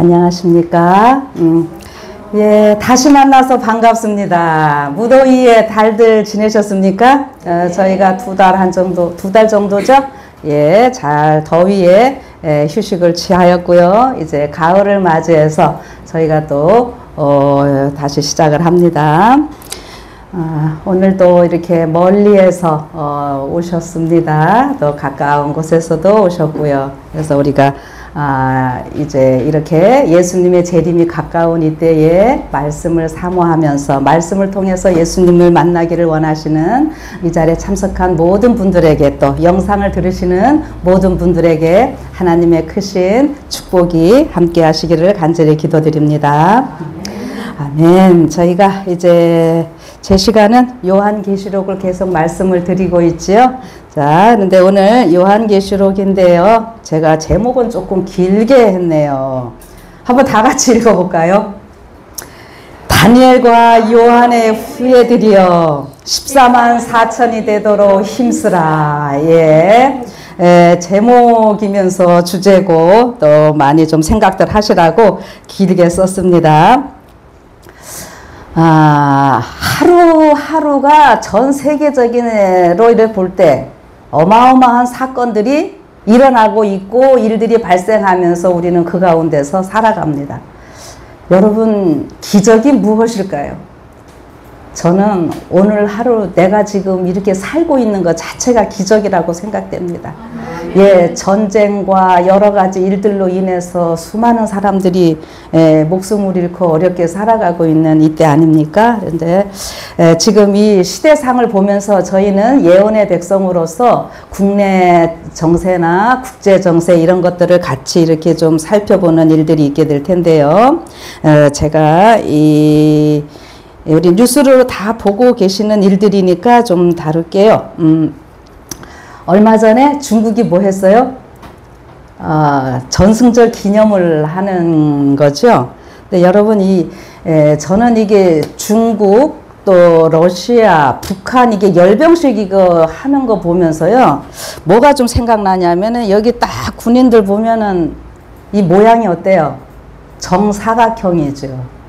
안녕하십니까. 예, 다시 만나서 반갑습니다. 무더위에 달들 지내셨습니까? 저희가 두 달 정도죠? 예, 잘 더위에 휴식을 취하였고요. 이제 가을을 맞이해서 저희가 또 다시 시작을 합니다. 오늘도 이렇게 멀리에서 오셨습니다. 또 가까운 곳에서도 오셨고요. 그래서 우리가 이제 이렇게 예수님의 재림이 가까운 이때에 말씀을 사모하면서 말씀을 통해서 예수님을 만나기를 원하시는 이 자리에 참석한 모든 분들에게 또 영상을 들으시는 모든 분들에게 하나님의 크신 축복이 함께 하시기를 간절히 기도드립니다. 아멘. 저희가 이제 제 시간은 요한계시록을 계속 말씀을 드리고 있지요. 자, 그런데 오늘 요한계시록인데요. 제가 제목은 조금 길게 했네요. 한번 다 같이 읽어볼까요? 다니엘과 요한의 후예들이여 14만 4천이 되도록 힘쓰라. 예. 제목이면서 주제고 또 많이 좀 생각들 하시라고 길게 썼습니다. 하루하루가 전 세계적인로 이렇게 볼 때 어마어마한 사건들이 일어나고 있고 일들이 발생하면서 우리는 그 가운데서 살아갑니다. 여러분, 기적이 무엇일까요? 저는 오늘 하루 내가 지금 이렇게 살고 있는 것 자체가 기적이라고 생각됩니다. 예, 전쟁과 여러 가지 일들로 인해서 수많은 사람들이 목숨을 잃고 어렵게 살아가고 있는 이때 아닙니까? 그런데 지금 이 시대상을 보면서 저희는 예언의 백성으로서 국내 정세나 국제 정세 이런 것들을 같이 이렇게 좀 살펴보는 일들이 있게 될 텐데요. 제가 우리 뉴스로 다 보고 계시는 일들이니까 좀 다룰게요. 얼마 전에 중국이 뭐 했어요? 전승절 기념을 하는 거죠. 근데 여러분, 저는 이게 중국, 또 러시아, 북한 이게 열병식 이거 하는 거 보면서요. 뭐가 좀 생각나냐면은 여기 딱 군인들 보면은 이 모양이 어때요? 정사각형이죠.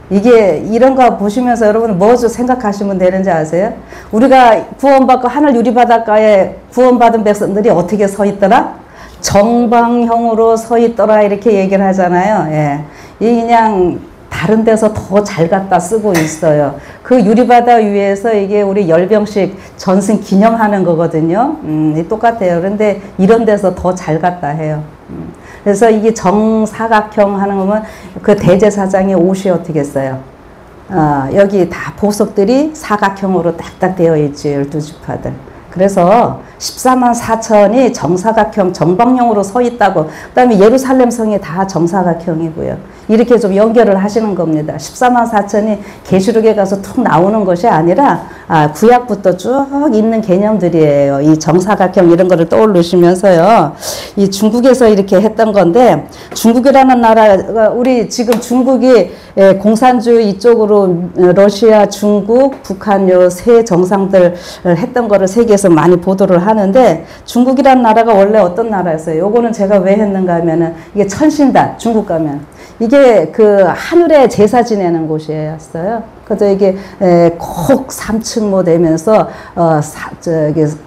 이게 이런 거 보시면서 여러분 뭐 생각하시면 되는지 아세요? 우리가 구원받고 하늘 유리바닷가에 구원받은 백성들이 어떻게 서 있더라? 정방형으로 서 있더라 이렇게 얘기를 하잖아요. 예. 이 그냥 다른 데서 더 잘 갖다 쓰고 있어요. 그 유리바다 위에서 이게 우리 열병식 전승 기념하는 거거든요. 똑같아요. 그런데 이런 데서 더 잘 갖다 해요. 그래서 이게 정사각형 하는 거면 그 대제사장의 옷이 어떻게 했어요? 여기 다 보석들이 사각형으로 딱딱 되어 있죠. 12지파들. 그래서 14만 4천이 정사각형, 정방형으로 서 있다고. 그 다음에 예루살렘 성이 다 정사각형이고요. 이렇게 좀 연결을 하시는 겁니다. 14만 4천이 계시록에 가서 툭 나오는 것이 아니라 구약부터 쭉 있는 개념들이에요. 이 정사각형 이런 거를 떠올리시면서요. 이 중국에서 이렇게 했던 건데, 중국이라는 나라가 우리 지금 중국이 공산주의 이쪽으로 러시아, 중국, 북한 요 세 정상들 했던 거를 세계에서 많이 보도를 하는데, 중국이라는 나라가 원래 어떤 나라였어요? 요거는 제가 왜 했는가 하면은 이게 천신단, 중국 가면 이게 그 하늘에 제사 지내는 곳이었어요. 그래서 이게 콕 3층 되면서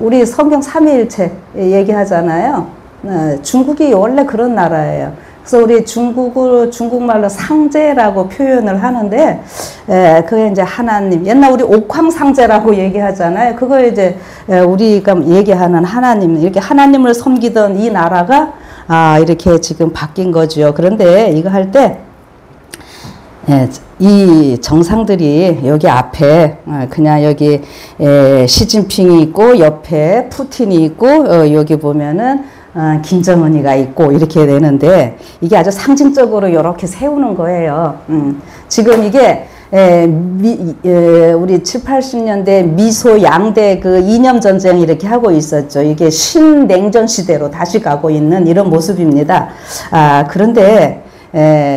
우리 성경 삼위일체 얘기하잖아요. 중국이 원래 그런 나라예요. 그래서 우리 중국말로 상제라고 표현을 하는데, 그게 이제 하나님, 옛날 우리 옥황상제라고 얘기하잖아요. 그거 이제 우리가 얘기하는 하나님, 이렇게 하나님을 섬기던 이 나라가 이렇게 지금 바뀐 거죠. 그런데 이거 할 때, 이 정상들이 여기 앞에 그냥 여기 시진핑이 있고 옆에 푸틴이 있고 여기 보면은 김정은이가 있고 이렇게 되는데, 이게 아주 상징적으로 이렇게 세우는 거예요. 지금 이게 우리 7, 80년대 미소 양대 그 이념 전쟁 이렇게 하고 있었죠. 이게 신냉전 시대로 다시 가고 있는 이런 모습입니다. 그런데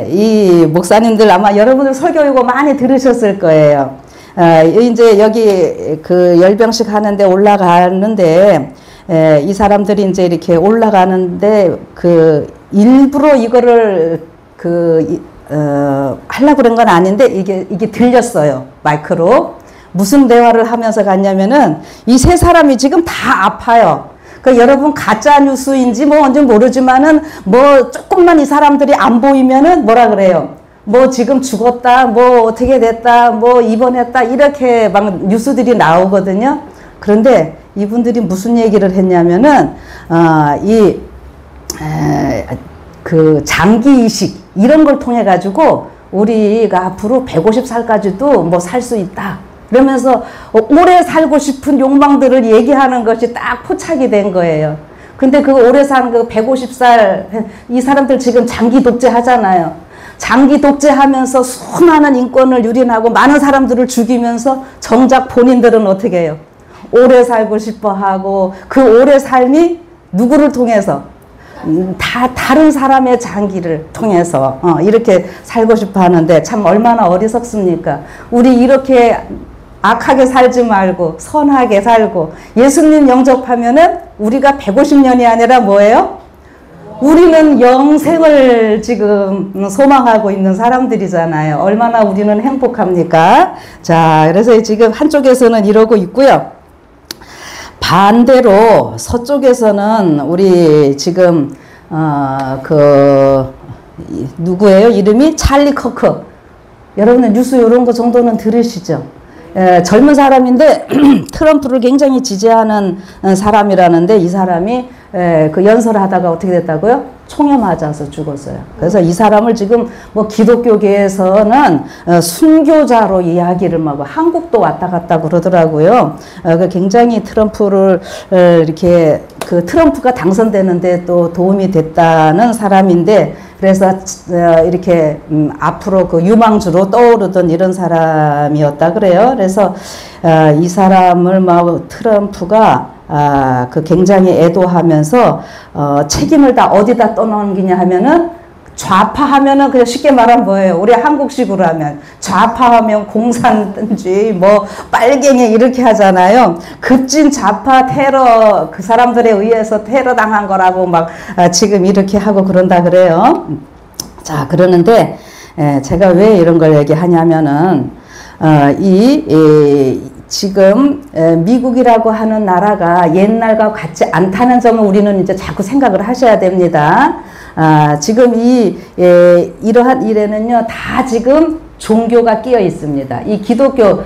이 목사님들 아마 여러분들 설교 이거 많이 들으셨을 거예요. 이제 여기 그 열병식 하는데 올라가는데, 이 사람들이 이제 이렇게 올라가는데 그 일부러 이거를 하려고 그런 건 아닌데, 이게 들렸어요. 마이크로. 무슨 대화를 하면서 갔냐면은, 이 세 사람이 지금 다 아파요. 여러분, 가짜 뉴스인지 뭔지 모르지만은, 조금만 이 사람들이 안 보이면은 뭐라 그래요? 지금 죽었다, 어떻게 됐다, 입원했다, 이렇게 막 뉴스들이 나오거든요. 그런데 이분들이 무슨 얘기를 했냐면은, 장기 이식, 이런 걸 통해 가지고 우리가 앞으로 150살까지도 살 수 있다. 그러면서 오래 살고 싶은 욕망들을 얘기하는 것이 딱 포착이 된 거예요. 근데 오래 사는 150살, 이 사람들 지금 장기 독재 하잖아요. 장기 독재하면서 수많은 인권을 유린하고 많은 사람들을 죽이면서 정작 본인들은 어떻게 해요? 오래 살고 싶어 하고, 그 오래 삶이 누구를 통해서? 다른 사람의 장기를 통해서 이렇게 살고 싶어 하는데, 참 얼마나 어리석습니까? 우리 이렇게 악하게 살지 말고 선하게 살고, 예수님 영접하면은 우리가 150년이 아니라 뭐예요? 우리는 영생을 지금 소망하고 있는 사람들이잖아요. 얼마나 우리는 행복합니까? 자, 그래서 지금 한쪽에서는 이러고 있고요. 반대로 서쪽에서는 우리 지금 누구예요? 이름이 찰리 커크. 여러분들 뉴스 이런 거 정도는 들으시죠? 젊은 사람인데 트럼프를 굉장히 지지하는 사람이라는데, 이 사람이 연설하다가 어떻게 됐다고요? 총에 맞아서 죽었어요. 그래서 이 사람을 지금 기독교계에서는 순교자로 이야기를 한국도 왔다 갔다 그러더라고요. 굉장히 트럼프를 이렇게 트럼프가 당선되는데 또 도움이 됐다는 사람인데, 그래서 이렇게 앞으로 유망주로 떠오르던 이런 사람이었다 그래요. 그래서 이 사람을 트럼프가 굉장히 애도하면서 책임을 다 어디다 떠넘기냐 하면은, 좌파하면은 그냥 쉽게 말하면 뭐예요? 우리 한국식으로 하면 좌파하면 공산주의, 빨갱이 이렇게 하잖아요. 급진 좌파 테러, 그 사람들에 의해서 테러 당한 거라고 지금 이렇게 하고 그런다 그래요. 자, 그러는데 제가 왜 이런 걸 얘기하냐면은, 지금 미국이라고 하는 나라가 옛날과 같지 않다는 점을 우리는 이제 자꾸 생각을 하셔야 됩니다. 지금 이러한 일에는요, 다 지금 종교가 끼어 있습니다. 이 기독교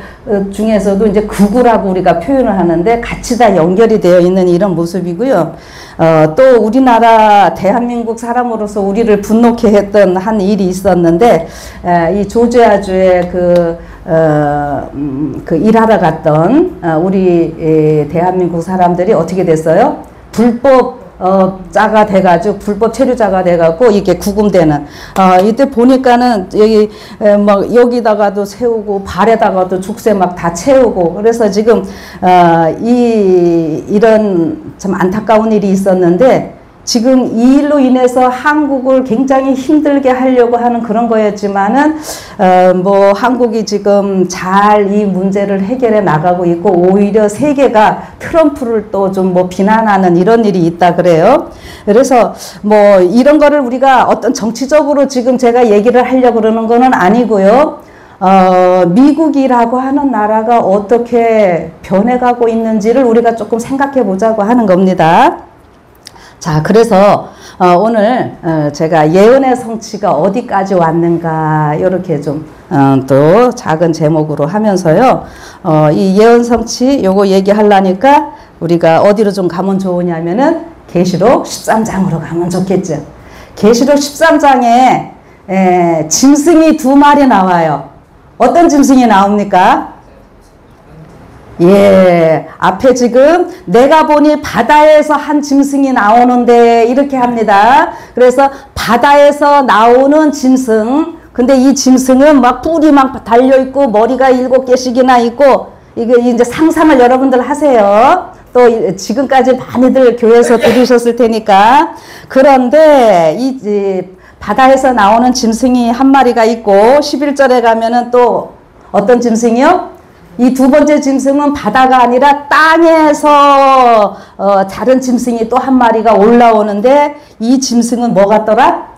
중에서도 이제 극우라고 우리가 표현을 하는데, 같이 다 연결이 되어 있는 이런 모습이고요. 또 우리나라 대한민국 사람으로서 우리를 분노케 했던 한 일이 있었는데, 이 조지아주의 일하러 갔던 우리 대한민국 사람들이 어떻게 됐어요? 불법 자가 돼가지고, 불법 체류자가 돼갖고 이게 구금되는, 이때 보니까는 여기다가도 세우고 발에다가도 죽새 다 채우고, 그래서 지금 이런 참 안타까운 일이 있었는데, 지금 이 일로 인해서 한국을 굉장히 힘들게 하려고 하는 그런 거였지만은, 한국이 지금 잘 이 문제를 해결해 나가고 있고, 오히려 세계가 트럼프를 또 좀 비난하는 이런 일이 있다 그래요. 그래서 이런 거를 우리가 어떤 정치적으로 지금 제가 얘기를 하려고 그러는 거는 아니고요. 미국이라고 하는 나라가 어떻게 변해가고 있는지를 우리가 조금 생각해 보자고 하는 겁니다. 자, 그래서 오늘 제가 예언의 성취가 어디까지 왔는가, 이렇게 좀 또 작은 제목으로 하면서요, 이 예언 성취 요거 얘기하려니까 우리가 어디로 좀 가면 좋으냐면은 계시록 13장으로 가면 좋겠죠. 계시록 13장에 짐승이 2마리 나와요. 어떤 짐승이 나옵니까? 예, 앞에 지금 내가 보니 바다에서 한 짐승이 나오는데, 이렇게 합니다. 그래서 바다에서 나오는 짐승, 근데 이 짐승은 뿔이 달려있고 머리가 7개씩이나 있고, 이게 이제 상상을 여러분들 하세요. 또 지금까지 많이들 교회에서 들으셨을 테니까. 그런데 이 바다에서 나오는 짐승이 한 마리가 있고, 11절에 가면은 또 어떤 짐승이요? 이 두 번째 짐승은 바다가 아니라 땅에서 다른 짐승이 또 한 마리가 올라오는데, 이 짐승은 뭐 같더라?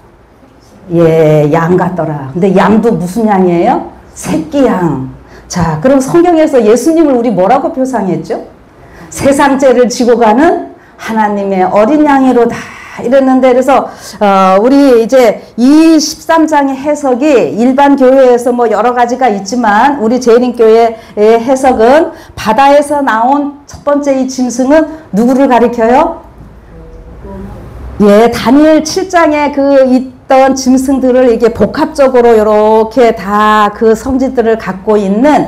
예, 양 같더라. 근데 양도 무슨 양이에요? 새끼 양. 자, 그럼 성경에서 예수님을 우리 뭐라고 표상했죠? 세상 죄를 지고 가는 하나님의 어린 양이로다. 이랬는데, 그래서 우리 이제 이 13장의 해석이 일반 교회에서 뭐 여러 가지가 있지만 우리 재림교회의 해석은 바다에서 나온 첫 번째 이 짐승은 누구를 가리켜요? 예, 다니엘 7장에 그 있던 짐승들을 이게 복합적으로 이렇게 다 그 성질들을 갖고 있는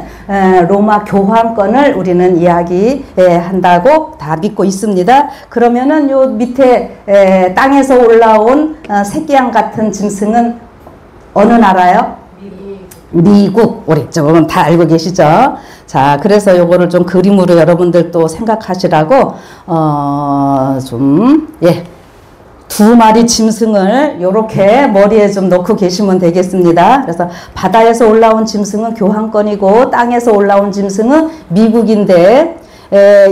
로마 교황권을 우리는 이야기한다고 다 믿고 있습니다. 그러면은 요 밑에 땅에서 올라온 새끼양 같은 짐승은 어느 나라요? 미국. 우리 조금 다 알고 계시죠? 자, 그래서 요거를 좀 그림으로 여러분들 또 생각하시라고 두 마리 짐승을 요렇게 머리에 좀 넣고 계시면 되겠습니다. 그래서 바다에서 올라온 짐승은 교황권이고 땅에서 올라온 짐승은 미국인데,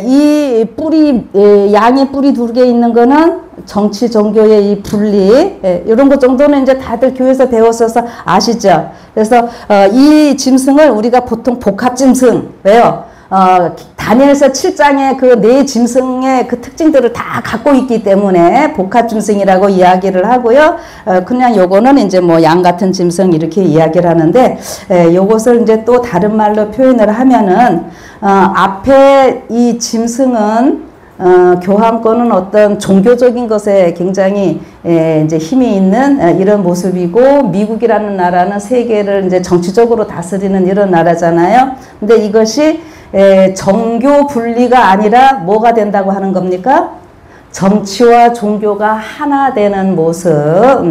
이 뿌리, 양의 뿌리 두 개 있는 거는 정치, 종교의 이 분리, 이런 것 정도는 이제 다들 교회에서 배웠어서 아시죠? 그래서 이 짐승을 우리가 보통 복합 짐승, 왜요? 다니엘서 7장의 그 네 짐승의 그 특징들을 다 갖고 있기 때문에 복합 짐승이라고 이야기를 하고요. 그냥 요거는 이제 뭐 양 같은 짐승 이렇게 이야기를 하는데, 요것을 이제 또 다른 말로 표현을 하면은, 앞에 이 짐승은 교황권은 어떤 종교적인 것에 굉장히 이제 힘이 있는 이런 모습이고, 미국이라는 나라는 세계를 이제 정치적으로 다스리는 이런 나라잖아요. 근데 이것이 정교 분리가 아니라 뭐가 된다고 하는 겁니까? 정치와 종교가 하나 되는 모습,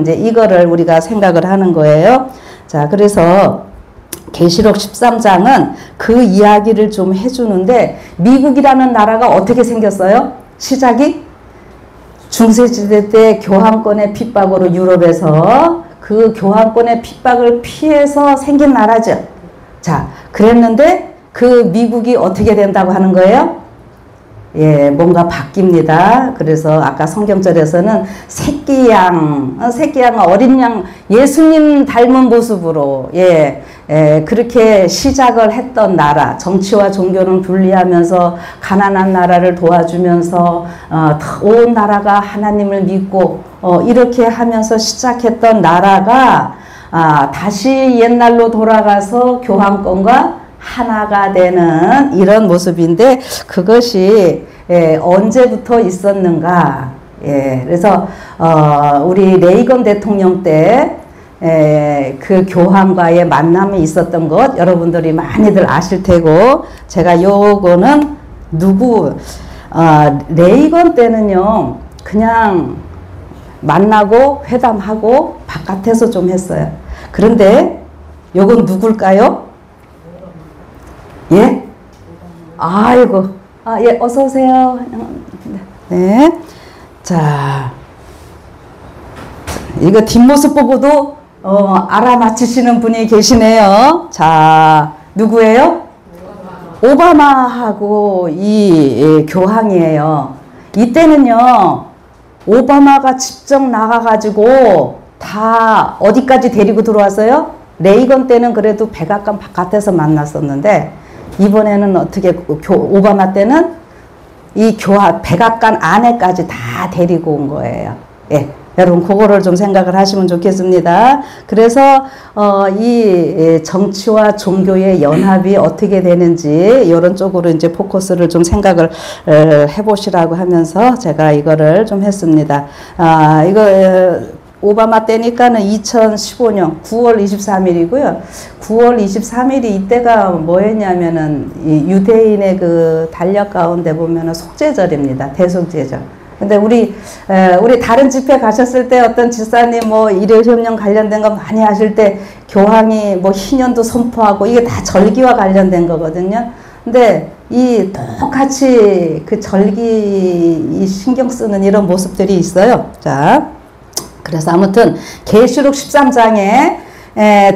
이제 이거를 우리가 생각을 하는 거예요. 자, 그래서 계시록 13장은 그 이야기를 좀 해주는데, 미국이라는 나라가 어떻게 생겼어요? 시작이 중세시대 때 교황권의 핍박으로 유럽에서 그 교황권의 핍박을 피해서 생긴 나라죠. 자, 그랬는데 그 미국이 어떻게 된다고 하는 거예요? 예, 뭔가 바뀝니다. 그래서 아까 성경절에서는 새끼 양, 어린 양, 예수님 닮은 모습으로, 그렇게 시작을 했던 나라, 정치와 종교는 분리하면서 가난한 나라를 도와주면서, 온 나라가 하나님을 믿고, 이렇게 하면서 시작했던 나라가, 다시 옛날로 돌아가서 교황권과 하나가 되는 이런 모습인데, 그것이 언제부터 있었는가? 그래서 우리 레이건 대통령 때 그 교황과의 만남이 있었던 것 여러분들이 많이들 아실 테고, 제가 요거는 레이건 때는요 그냥 만나고 회담하고 바깥에서 좀 했어요. 그런데 요건 누굴까요? 예? 아이고. 예, 어서오세요. 네. 자. 이거 뒷모습 보고도, 알아맞히시는 분이 계시네요. 자, 누구예요? 오바마하고 이 교황이에요. 이때는요, 오바마가 직접 나가가지고 다 어디까지 데리고 들어왔어요? 레이건 때는 그래도 백악관 바깥에서 만났었는데, 이번에는 어떻게, 오바마 때는 이 백악관 안에까지 다 데리고 온 거예요. 예. 여러분, 그거를 좀 생각을 하시면 좋겠습니다. 그래서, 이 정치와 종교의 연합이 어떻게 되는지, 이런 쪽으로 이제 포커스를 좀 생각을 해보시라고 하면서 제가 이거를 좀 했습니다. 오바마 때니까는 2015년 9월 23일이고요. 9월 23일이 이때가 뭐였냐면은 이 유대인의 그 달력 가운데 보면은 속죄절입니다. 대속죄절. 근데 우리 다른 집회 가셨을 때 어떤 집사님 뭐 일요협령 관련된 거 많이 하실 때 교황이 뭐 희년도 선포하고 이게 다 절기와 관련된 거거든요. 근데 이 똑같이 그 절기 신경 쓰는 이런 모습들이 있어요. 자. 그래서 아무튼 계시록 13장에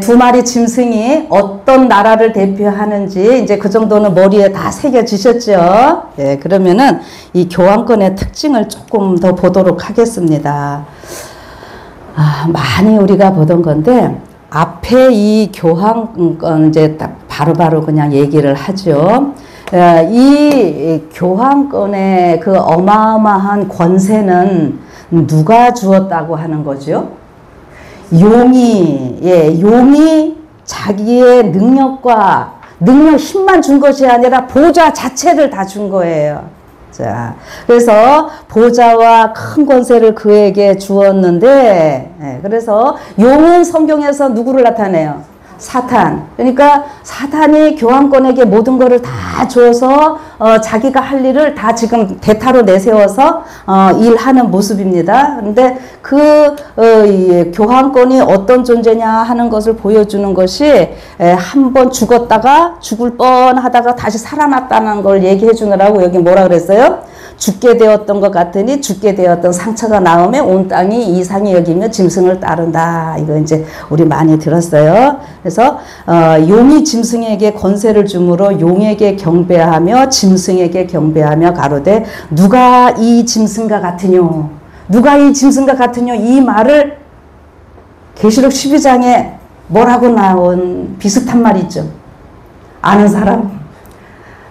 두 마리 짐승이 어떤 나라를 대표하는지 이제 그 정도는 머리에 다 새겨지셨죠. 예, 그러면은 이 교황권의 특징을 조금 더 보도록 하겠습니다. 많이 우리가 보던 건데 앞에 이 교황권 이제 딱 바로바로 그냥 얘기를 하죠. 이 교황권의 그 어마어마한 권세는 누가 주었다고 하는 거죠? 용이 자기의 능력 힘만 준 것이 아니라 보좌 자체를 다 준 거예요. 자, 그래서 보좌와 큰 권세를 그에게 주었는데, 그래서 용은 성경에서 누구를 나타내요? 사탄. 그러니까 사탄이 교황권에게 모든 것을 다 줘서 자기가 할 일을 다 지금 대타로 내세워서 일하는 모습입니다. 그런데 교황권이 어떤 존재냐 하는 것을 보여주는 것이 한번 죽었다가 죽을 뻔하다가 다시 살아났다는 걸 얘기해 주느라고 여기 뭐라 그랬어요? 죽게 되었던 것 같으니 죽게 되었던 상처가 나오면 온 땅이 이상히 여기며 짐승을 따른다. 이거 이제 우리 많이 들었어요. 그래서 용이 짐승에게 권세를 주므로 용에게 경배하며 짐승에게 경배하며 가로되 누가 이 짐승과 같으뇨? 누가 이 짐승과 같으뇨? 이 말을 계시록 12장에 뭐라고 나온 비슷한 말이죠. 아는 사람?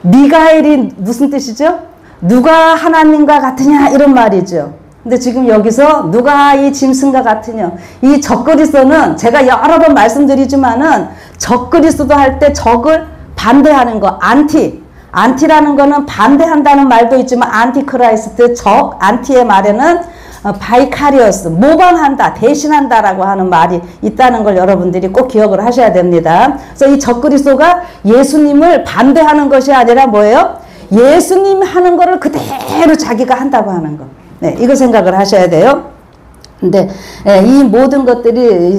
미가엘이 무슨 뜻이죠? 누가 하나님과 같으냐 이런 말이죠. 근데 지금 여기서 누가 이 짐승과 같으냐, 이 적그리스도는 제가 여러 번 말씀드리지만은 적그리스도 할 때 적을 반대하는 거, 안티라는 거는 반대한다는 말도 있지만 안티크라이스트, 안티의 말에는 바이카리어스, 모방한다, 대신한다라고 하는 말이 있다는 걸 여러분들이 꼭 기억을 하셔야 됩니다. 그래서 이 적그리스도가 예수님을 반대하는 것이 아니라 뭐예요? 예수님 하는 거를 그대로 자기가 한다고 하는 거. 네, 이거 생각을 하셔야 돼요. 근데 이 모든 것들이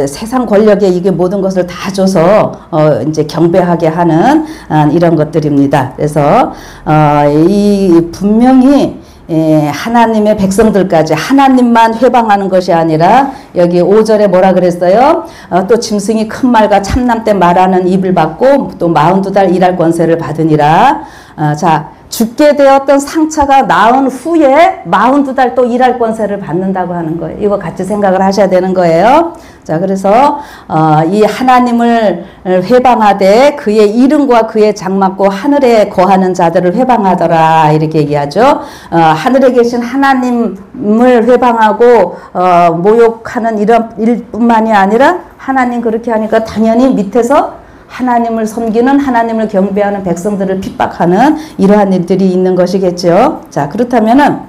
세상 권력에 이게 모든 것을 다 줘서 이제 경배하게 하는 이런 것들입니다. 그래서 이 분명히 하나님의 백성들까지 하나님만 회방하는 것이 아니라 여기 5절에 뭐라 그랬어요? 또 짐승이 큰 말과 참남 때 말하는 입을 받고 또 42달 일할 권세를 받으니라. 자, 죽게 되었던 상처가 나은 후에 42달 또 일할 권세를 받는다고 하는 거예요. 이거 같이 생각을 하셔야 되는 거예요. 자, 그래서 이 하나님을 회방하되 그의 이름과 그의 장막고 하늘에 거하는 자들을 회방하더라 이렇게 얘기하죠. 하늘에 계신 하나님을 회방하고 모욕하는 이런 일뿐만이 아니라 하나님 그렇게 하니까 당연히 밑에서 하나님을 섬기는 하나님을 경배하는 백성들을 핍박하는 이러한 일들이 있는 것이겠죠. 자, 그렇다면은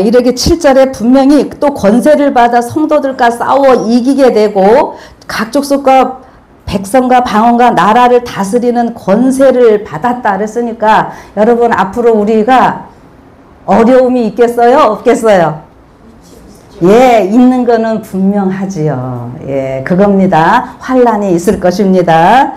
이렇게 7절에 분명히 또 권세를 받아 성도들과 싸워 이기게 되고 각 족속과 백성과 방언과 나라를 다스리는 권세를 받았다 그랬으니까 여러분 앞으로 우리가 어려움이 있겠어요? 없겠어요? 예, 있는 거는 분명하지요. 예, 그겁니다. 환란이 있을 것입니다.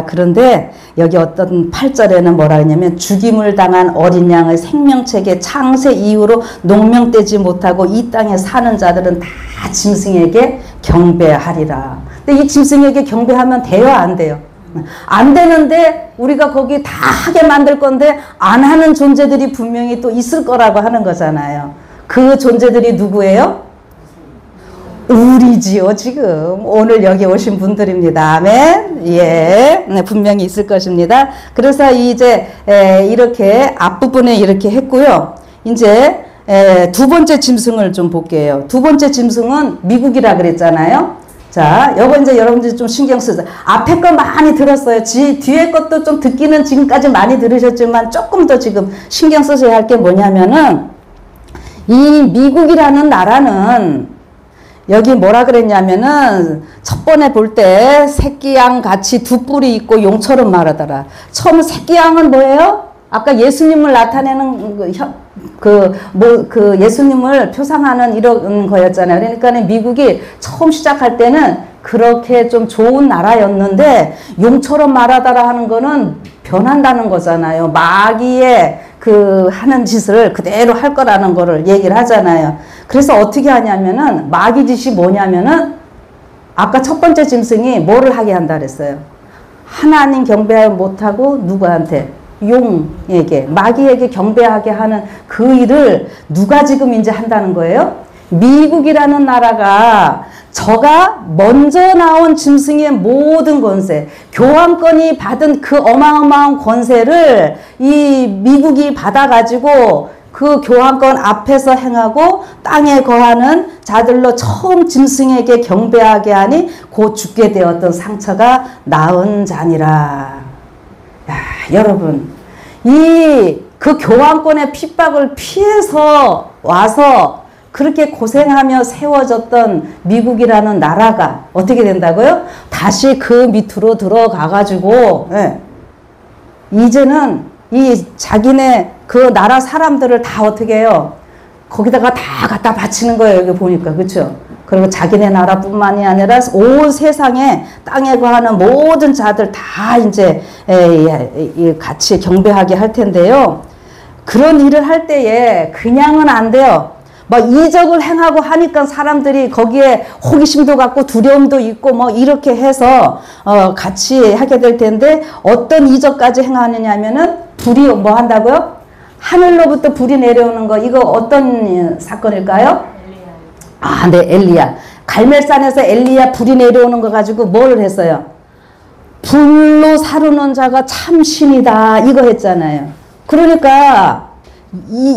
그런데 여기 어떤 8절에는 뭐라 하냐면 죽임을 당한 어린 양의 생명책에 창세 이후로 농명되지 못하고 이 땅에 사는 자들은 다 짐승에게 경배하리라. 근데 이 짐승에게 경배하면 돼요? 안 돼요? 안 되는데 우리가 거기 다 하게 만들 건데 안 하는 존재들이 분명히 또 있을 거라고 하는 거잖아요. 그 존재들이 누구예요? 우리지요, 지금. 오늘 여기 오신 분들입니다. 아멘. 예. 네, 분명히 있을 것입니다. 그래서 이제, 이렇게 앞부분에 이렇게 했고요. 이제, 두 번째 짐승을 좀 볼게요. 두 번째 짐승은 미국이라 그랬잖아요. 자, 요거 이제 여러분들이 좀 신경 쓰세요. 앞에 거 많이 들었어요. 뒤에 것도 좀 듣기는 지금까지 많이 들으셨지만 조금 더 지금 신경 쓰셔야 할 게 뭐냐면은, 이 미국이라는 나라는 여기 뭐라 그랬냐면은 첫 번에 볼 때 새끼양 같이 두 뿔이 있고 용처럼 말하더라. 처음 새끼양은 뭐예요? 아까 예수님을 나타내는 예수님을 표상하는 이런 거였잖아요. 그러니까 미국이 처음 시작할 때는 그렇게 좀 좋은 나라였는데 용처럼 말하더라 하는 거는 변한다는 거잖아요. 마귀의 하는 짓을 그대로 할 거라는 거를 얘기를 하잖아요. 그래서 어떻게 하냐면은, 마귀 짓이 뭐냐면은, 아까 첫 번째 짐승이 뭐를 하게 한다 그랬어요? 하나님 경배하지 못하고 누구한테? 용에게, 마귀에게 경배하게 하는 그 일을 누가 지금 이제 한다는 거예요? 미국이라는 나라가 저가 먼저 나온 짐승의 모든 권세, 교황권이 받은 그 어마어마한 권세를 이 미국이 받아가지고 그 교황권 앞에서 행하고 땅에 거하는 자들로 처음 짐승에게 경배하게 하니 곧 죽게 되었던 상처가 나은 자니라. 야, 여러분, 그 교황권의 핍박을 피해서 와서 그렇게 고생하며 세워졌던 미국이라는 나라가 어떻게 된다고요? 다시 그 밑으로 들어가가지고, 예, 이제는 이 자기네 그 나라 사람들을 다 어떻게 해요? 거기다가 다 갖다 바치는 거예요. 여기 보니까. 그렇죠? 그리고 자기네 나라뿐만이 아니라 온 세상에 땅에 거하는 모든 자들 다 이제 같이 경배하게 할 텐데요. 그런 일을 할 때에 그냥은 안 돼요. 막 이적을 행하고 하니까 사람들이 거기에 호기심도 갖고 두려움도 있고 뭐 이렇게 해서 같이 하게 될 텐데, 어떤 이적까지 행하느냐 하면은 불이 뭐 한다고요? 하늘로부터 불이 내려오는 거. 이거 어떤 사건일까요? 아, 네, 엘리야. 갈멜산에서 엘리야 불이 내려오는 거 가지고 뭘 했어요? 불로 사르는 자가 참 신이다, 이거 했잖아요. 그러니까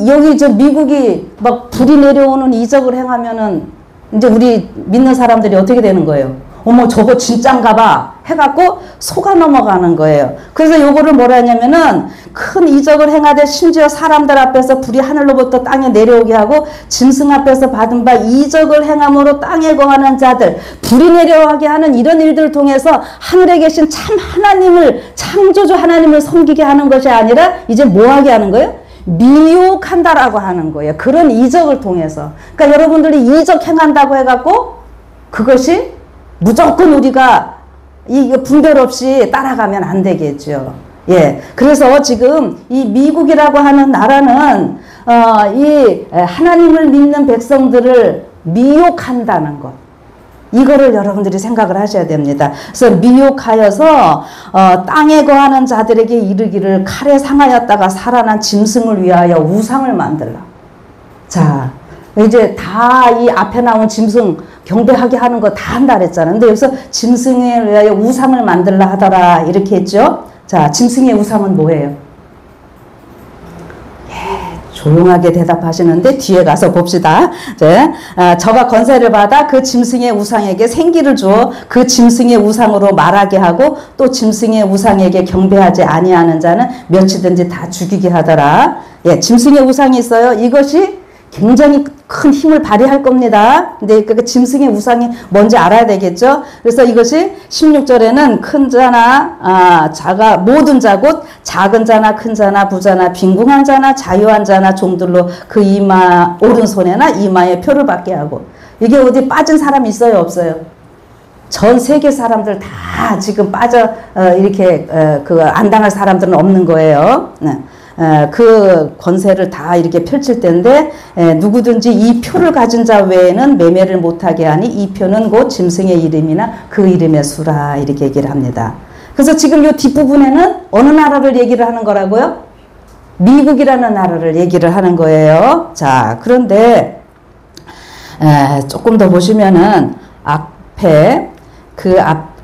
여기 저 미국이 막 불이 내려오는 이적을 행하면은 이제 우리 믿는 사람들이 어떻게 되는 거예요? 어머, 저거 진짠가 봐 해갖고 속아 넘어가는 거예요. 그래서 요거를 뭐라 하냐면은, 큰 이적을 행하되 심지어 사람들 앞에서 불이 하늘로부터 땅에 내려오게 하고 짐승 앞에서 받은 바 이적을 행함으로 땅에 거하는 자들, 불이 내려오게 하는 이런 일들을 통해서 하늘에 계신 참 하나님을, 창조주 하나님을 섬기게 하는 것이 아니라 이제 뭐 하게 하는 거예요? 미혹한다라고 하는 거예요. 그런 이적을 통해서. 그러니까 여러분들이 이적 행한다고 해갖고 그것이 무조건 우리가 이거 분별 없이 따라가면 안 되겠죠. 예. 그래서 지금 이 미국이라고 하는 나라는 이 하나님을 믿는 백성들을 미혹한다는 것. 이거를 여러분들이 생각을 하셔야 됩니다. 그래서 미혹하여서 땅에 거하는 자들에게 이르기를 칼에 상하였다가 살아난 짐승을 위하여 우상을 만들라. 자, 이제 다 이 앞에 나온 짐승 경배하게 하는 거 다 한다 그랬잖아요. 근데 여기서 짐승에 위하여 우상을 만들라 하더라 이렇게 했죠. 자, 짐승의 우상은 뭐예요? 조용하게 대답하시는데 뒤에 가서 봅시다. 저가 권세를 받아 그 짐승의 우상에게 생기를 주어 그 짐승의 우상으로 말하게 하고 또 짐승의 우상에게 경배하지 아니하는 자는 몇이든지 다 죽이게 하더라. 예, 짐승의 우상이 있어요. 이것이 굉장히 큰 힘을 발휘할 겁니다. 근데 그 짐승의 우상이 뭔지 알아야 되겠죠. 그래서 이것이 16절에는 큰 자나 자가 모든 자 곧 작은 자나 큰 자나 부자나 빈궁한 자나 자유한 자나 종들로 그 이마 오른손에나 이마에 표를 받게 하고. 이게 어디 빠진 사람이 있어요, 없어요? 전 세계 사람들 다 지금 빠져 이렇게 안 당할 사람들은 없는 거예요. 네. 그 권세를 다 이렇게 펼칠 텐데, 누구든지 이 표를 가진 자 외에는 매매를 못하게 하니 이 표는 곧 짐승의 이름이나 그 이름의 수라, 이렇게 얘기를 합니다. 그래서 지금 이 뒷부분에는 어느 나라를 얘기를 하는 거라고요? 미국이라는 나라를 얘기를 하는 거예요. 자, 그런데 조금 더 보시면은 앞에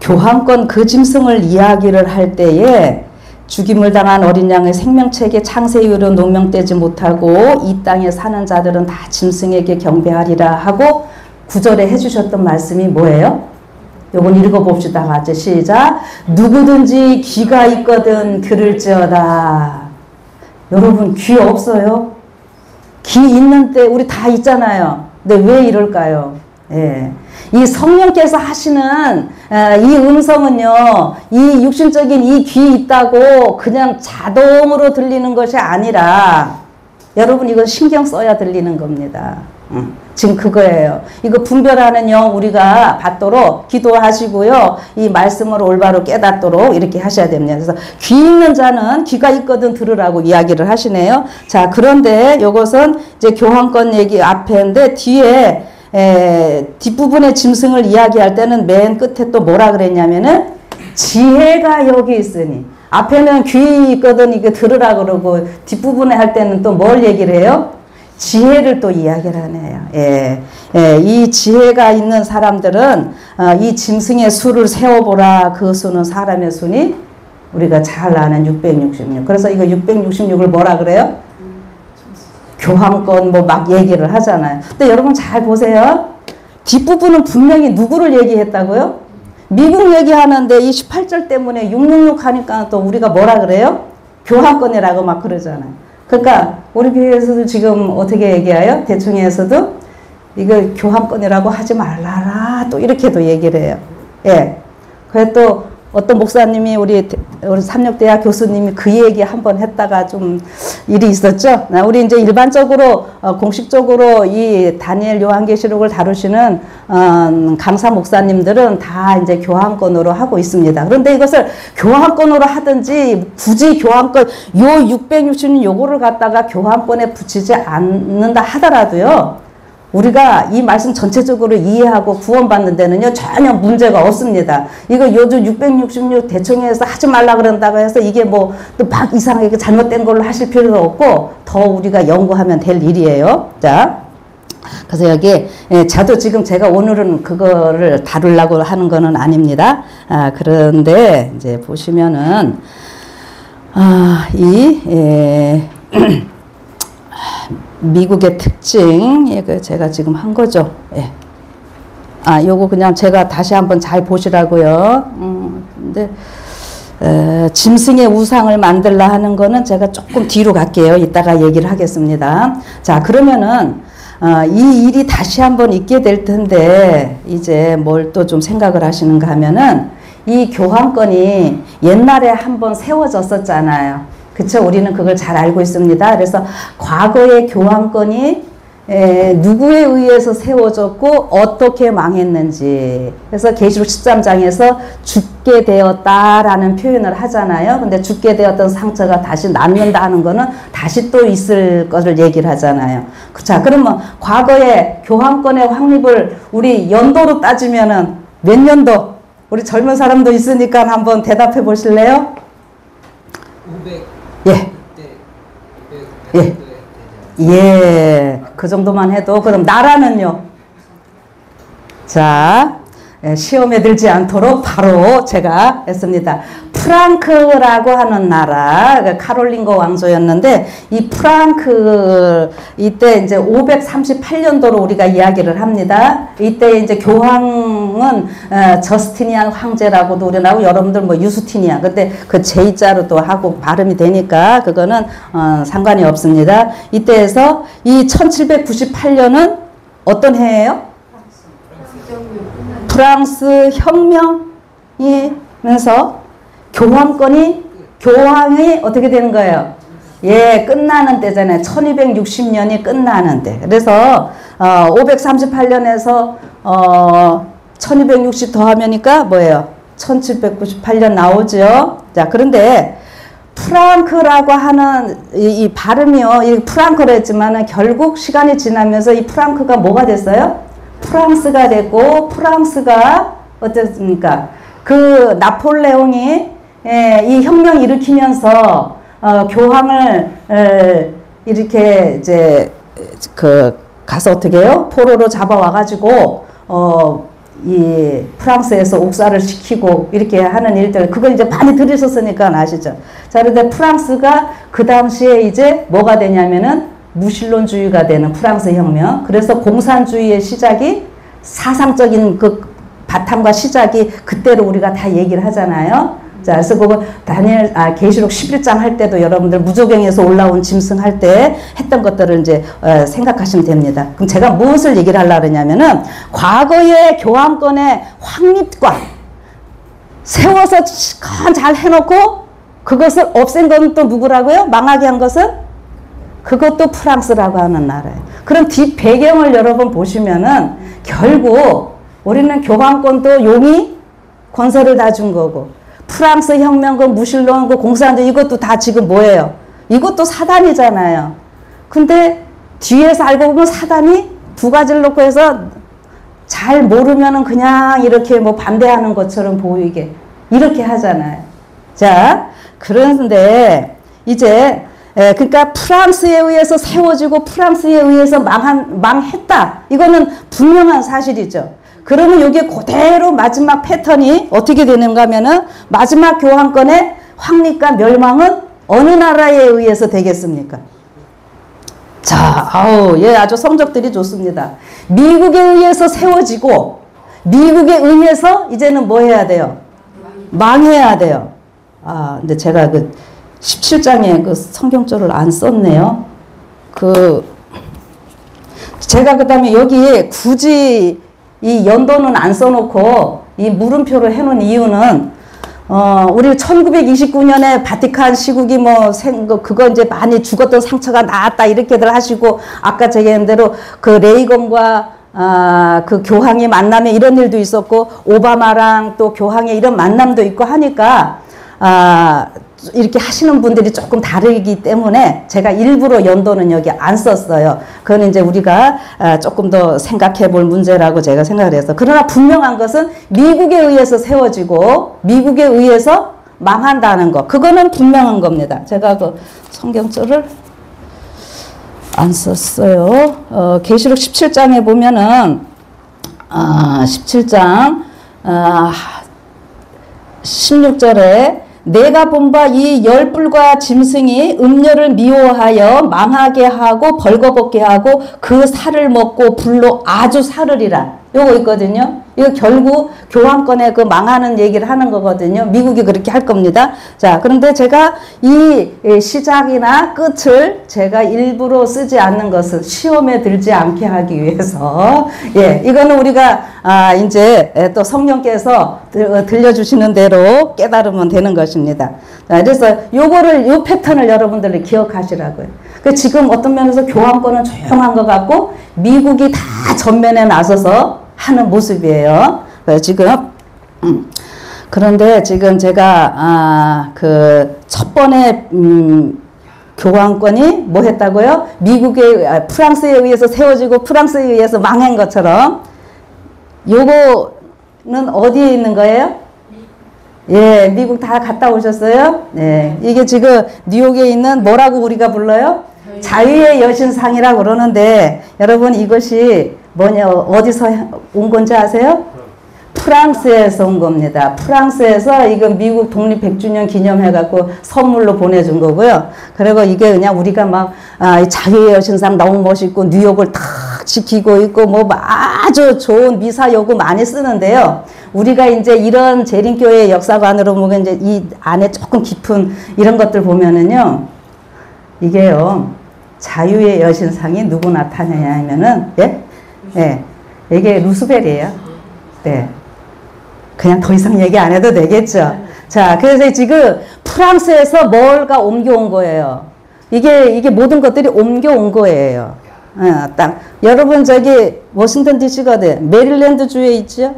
교황권 그 짐승을 이야기를 할 때에 죽임을 당한 어린 양의 생명책에 창세 이후로 농명되지 못하고 이 땅에 사는 자들은 다 짐승에게 경배하리라 하고 9절에 해주셨던 말씀이 뭐예요? 요건 읽어봅시다. 같이 시작. 누구든지 귀가 있거든 들을지어다. 여러분, 귀 없어요? 귀 있는데 우리 다 있잖아요. 근데 왜 이럴까요? 예. 이 성령께서 하시는 이 음성은요, 이 육신적인 이 귀 있다고 그냥 자동으로 들리는 것이 아니라, 여러분 이건 신경 써야 들리는 겁니다. 지금 그거예요. 이거 분별하는 영 우리가 받도록 기도하시고요, 이 말씀을 올바로 깨닫도록 이렇게 하셔야 됩니다. 그래서 귀 있는 자는 귀가 있거든 들으라고 이야기를 하시네요. 자, 그런데 이것은 이제 교황권 얘기 앞에인데, 뒤에 뒷부분의 짐승을 이야기할 때는 맨 끝에 또 뭐라 그랬냐면은 지혜가 여기 있으니, 앞에는 귀 있거든 이게 들으라 그러고 뒷부분에 할 때는 또 뭘 얘기를 해요? 지혜를 또 이야기를 하네요. 예. 예, 이 지혜가 있는 사람들은 이 짐승의 수를 세어보라. 그 수는 사람의 수니 우리가 잘 아는 666. 그래서 이거 666을 뭐라 그래요? 교황권 뭐 막 얘기를 하잖아요. 근데 여러분 잘 보세요. 뒷부분은 분명히 누구를 얘기했다고요? 미국 얘기하는데 이 18절 때문에 666 하니까 또 우리가 뭐라 그래요? 교황권이라고 막 그러잖아요. 그러니까 우리 교회에서도 지금 어떻게 얘기해요? 대충에서도 이거 교황권이라고 하지 말라라 또 이렇게도 얘기를 해요. 예. 그래 또 어떤 목사님이 우리 삼육대학 교수님이 그 얘기 한번 했다가 좀 일이 있었죠. 우리 이제 일반적으로 공식적으로 이 다니엘 요한계시록을 다루시는 강사 목사님들은 다 이제 교황권으로 하고 있습니다. 그런데 이것을 교황권으로 하든지 굳이 교황권 요 660년 요거를 갖다가 교황권에 붙이지 않는다 하더라도요. 우리가 이 말씀 전체적으로 이해하고 구원받는 데는요 전혀 문제가 없습니다. 이거 요즘 666 대청회에서 하지 말라 그런다고 해서 이게 뭐 또 막 이상하게 잘못된 걸로 하실 필요도 없고 더 우리가 연구하면 될 일이에요. 자, 그래서 여기 저도 지금 제가 오늘은 그거를 다루려고 하는 거는 아닙니다. 그런데 이제 보시면은 미국의 특징, 이거 제가 지금 한 거죠. 예. 요거 그냥 제가 다시 한번 잘 보시라고요. 근데, 짐승의 우상을 만들라 하는 거는 제가 조금 뒤로 갈게요. 이따가 얘기를 하겠습니다. 자, 그러면은, 이 일이 다시 한번 있게 될 텐데, 이제 뭘 또 좀 생각을 하시는가 하면은, 이 교황권이 옛날에 한번 세워졌었잖아요. 그쵸? 우리는 그걸 잘 알고 있습니다. 그래서 과거의 교황권이 누구에 의해서 세워졌고 어떻게 망했는지. 그래서 계시록 13장에서 죽게 되었다라는 표현을 하잖아요. 근데 죽게 되었던 상처가 다시 낫는다 하는 거는 다시 또 있을 것을 얘기를 하잖아요. 자, 그러면 과거의 교황권의 확립을 우리 연도로 따지면은 몇 년도? 우리 젊은 사람도 있으니까 한번 대답해 보실래요? 500. 예. 예. 예. 그 정도만 해도. 그럼 나라는요? 자, 시험에 들지 않도록 바로 제가 했습니다. 프랑크라고 하는 나라, 카롤린거 왕조였는데, 이 프랑크, 이때 이제 538년도로 우리가 이야기를 합니다. 이때 이제 교황은, 저스티니안 황제라고도 우리 나오고, 여러분들 뭐 유스티니안. 근데 그 J자로도 하고 발음이 되니까, 그거는, 상관이 없습니다. 이때에서 이 1798년은 어떤 해예요? 프랑스 혁명이 면서 교황이 어떻게 되는 거예요? 예, 끝나는 때잖아요. 1260년이 끝나는 때. 그래서 538년에서 1260 더하면니까 뭐예요? 1798년 나오죠. 자, 그런데 프랑크라고 하는 이 발음이요. 이 프랑크로 했지만은 결국 시간이 지나면서 이 프랑크가 뭐가 됐어요? 프랑스가 됐고, 프랑스가 어땠습니까? 그 나폴레옹이 이 혁명 일으키면서 교황을 이렇게 이제 가서 어떻게 해요? 포로로 잡아와 가지고 이 프랑스에서 옥사를 시키고 이렇게 하는 일들, 그걸 이제 많이 들으셨으니까 아시죠? 자, 그런데 프랑스가 그 당시에 이제 뭐가 되냐면은 무신론주의가 되는 프랑스 혁명. 그래서 공산주의의 시작이 사상적인 그 바탕과 시작이 그때로 우리가 다 얘기를 하잖아요. 자, 그래서 그거 계시록 11장 할 때도 여러분들 무조경에서 올라온 짐승 할 때 했던 것들을 이제 생각하시면 됩니다. 그럼 제가 무엇을 얘기를 하려고 그러냐면은 과거의 교황권의 확립과 세워서 잘 해놓고 그것을 없앤 건 또 누구라고요? 망하게 한 것은? 그것도 프랑스라고 하는 나라예요. 그럼 뒷 배경을 여러분 보시면은 결국 우리는 교황권도 용이 권세를 다 준 거고 프랑스 혁명, 그 무신론, 그 공산주의 이것도 다 지금 뭐예요? 이것도 사단이잖아요. 근데 뒤에서 알고 보면 사단이 두 가지를 놓고 해서 잘 모르면은 그냥 이렇게 뭐 반대하는 것처럼 보이게 이렇게 하잖아요. 자, 그런데 이제 예, 그러니까 프랑스에 의해서 세워지고 프랑스에 의해서 망했다. 이거는 분명한 사실이죠. 그러면 이게 그대로 마지막 패턴이 어떻게 되는가 하면은 마지막 교황권의 확립과 멸망은 어느 나라에 의해서 되겠습니까? 자, 예, 아주 성적들이 좋습니다. 미국에 의해서 세워지고 미국에 의해서 이제는 뭐 해야 돼요? 망해야 돼요. 근데 제가 그 17장에 그 성경절을 안 썼네요. 제가 그 다음에 여기 굳이 이 연도는 안 써놓고 이 물음표를 해놓은 이유는 우리 1929년에 바티칸 시국이 그거 이제 많이 죽었던 상처가 나았다 이렇게들 하시고 아까 제가 얘기한 대로 그 레이건과 그 교황의 만남에 이런 일도 있었고 오바마랑 또 교황의 이런 만남도 있고 하니까 이렇게 하시는 분들이 조금 다르기 때문에 제가 일부러 연도는 여기 안 썼어요. 그건 이제 우리가 조금 더 생각해 볼 문제라고 제가 생각을 해서. 그러나 분명한 것은 미국에 의해서 세워지고 미국에 의해서 망한다는 거. 그거는 분명한 겁니다. 제가 그 성경절을 안 썼어요. 계시록 17장에 보면은 17장 16절에 내가 본 바 이 열불과 짐승이 음녀를 미워하여 망하게 하고 벌거벗게 하고 그 살을 먹고 불로 아주 사르리라. 요거 있거든요. 이거 결국 교황권의 그 망하는 얘기를 하는 거거든요. 미국이 그렇게 할 겁니다. 자, 그런데 제가 이 시작이나 끝을 제가 일부러 쓰지 않는 것은 시험에 들지 않게 하기 위해서, 예, 이거는 우리가 이제 또 성령께서 들려주시는 대로 깨달으면 되는 것입니다. 자, 그래서 요 패턴을 여러분들이 기억하시라고요. 지금 어떤 면에서 교황권은 조용한 것 같고 미국이 다 전면에 나서서 하는 모습이에요. 지금 그런데 지금 제가 그 첫 번에 교황권이 뭐 했다고요? 프랑스에 의해서 세워지고 프랑스에 의해서 망한 것처럼 요거는 어디에 있는 거예요? 예, 미국 다 갔다 오셨어요? 네, 이게 지금 뉴욕에 있는 뭐라고 우리가 불러요? 자유의 여신상이라고 그러는데 여러분 이것이 어디서 온 건지 아세요? 프랑스에서 온 겁니다. 프랑스에서 이거 미국 독립 100주년 기념해갖고 선물로 보내준 거고요. 그리고 이게 그냥 우리가 자유의 여신상 너무 멋있고 뉴욕을 탁 지키고 있고 아주 좋은 미사 요구 많이 쓰는데요. 우리가 이제 이런 재림교회 역사관으로 보면 이제 이 안에 조금 깊은 이런 것들 보면은요. 이게요. 자유의 여신상이 누구 나타내냐 하면은 예, 이게 루스벨이에요. 네. 그냥 더 이상 얘기 안 해도 되겠죠. 자, 그래서 지금 프랑스에서 뭘가 옮겨온 거예요. 이게 모든 것들이 옮겨온 거예요. 딱. 여러분, 워싱턴 DC가 메릴랜드 주에 있죠?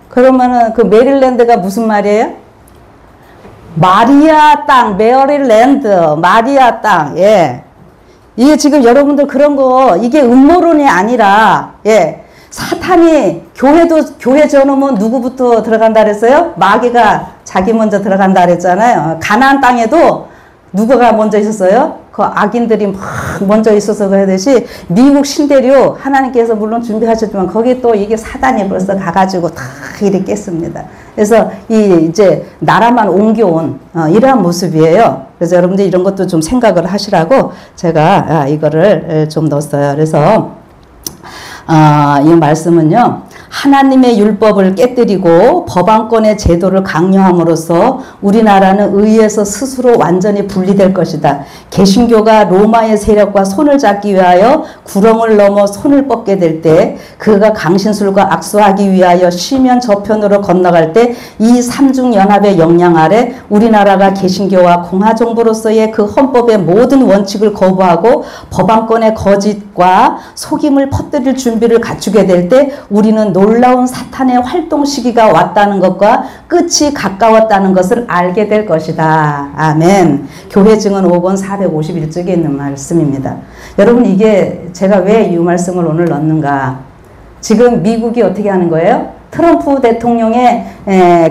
그러면은 그 메릴랜드가 무슨 말이에요? 마리아 땅, 메리랜드, 마리아 땅, 예. 이게 지금 여러분들 그런 거, 이게 음모론이 아니라, 예. 사탄이 교회 지어놓으면 누구부터 들어간다 그랬어요? 마귀가 자기 먼저 들어간다 그랬잖아요. 가나안 땅에도 누구가 먼저 있었어요? 그 악인들이 막 먼저 있어서 그러듯이 미국 신대륙 하나님께서 물론 준비하셨지만 거기 또 이게 사단이 벌써 가가지고 다 이렇게 깼습니다. 그래서 이제 나라만 옮겨온 이러한 모습이에요. 그래서 여러분들 이런 것도 좀 생각을 하시라고 제가 이거를 좀 넣었어요. 그래서 이 말씀은요. 하나님의 율법을 깨뜨리고 법안권의 제도를 강요함으로써 우리나라는 의에서 스스로 완전히 분리될 것이다. 개신교가 로마의 세력과 손을 잡기 위하여 구렁을 넘어 손을 뻗게 될 때 그가 강신술과 악수하기 위하여 시면 저편으로 건너갈 때 이 삼중연합의 영향 아래 우리나라가 개신교와 공화정부로서의 그 헌법의 모든 원칙을 거부하고 법안권의 거짓과 속임을 퍼뜨릴 준비를 갖추게 될 때 우리는 놀라운 사탄의 활동 시기가 왔다는 것과 끝이 가까웠다는 것을 알게 될 것이다. 아멘. 교회 증언 5권 451쪽에 있는 말씀입니다. 여러분 이게 제가 왜 이 말씀을 오늘 넣는가? 지금 미국이 어떻게 하는 거예요? 트럼프 대통령의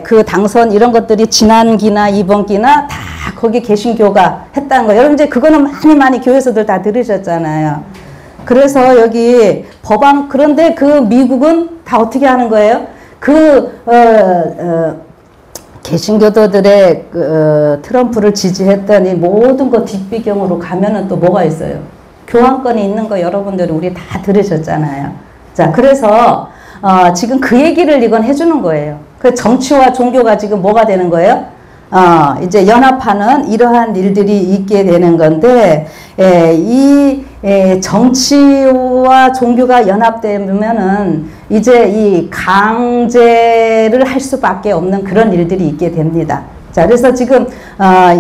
그 당선 이런 것들이 지난 기나 이번 기나 다 거기 개신교가 했다는 거예요. 여러분 이제 그거는 많이 교회에서들 다 들으셨잖아요. 그래서 여기 법안 그런데 그 미국은 다 어떻게 하는 거예요? 개신교도들의 트럼프를 지지했던 이 모든 거 뒷배경으로 가면은 또 뭐가 있어요? 교환권이 있는 거 여러분들은 우리 다 들으셨잖아요. 자, 그래서 지금 그 얘기를 이건 해주는 거예요. 그 정치와 종교가 지금 뭐가 되는 거예요? 이제 연합하는 이러한 일들이 있게 되는 건데, 이 정치와 종교가 연합되면은 이제 이 강제를 할 수밖에 없는 그런 일들이 있게 됩니다. 자, 그래서 지금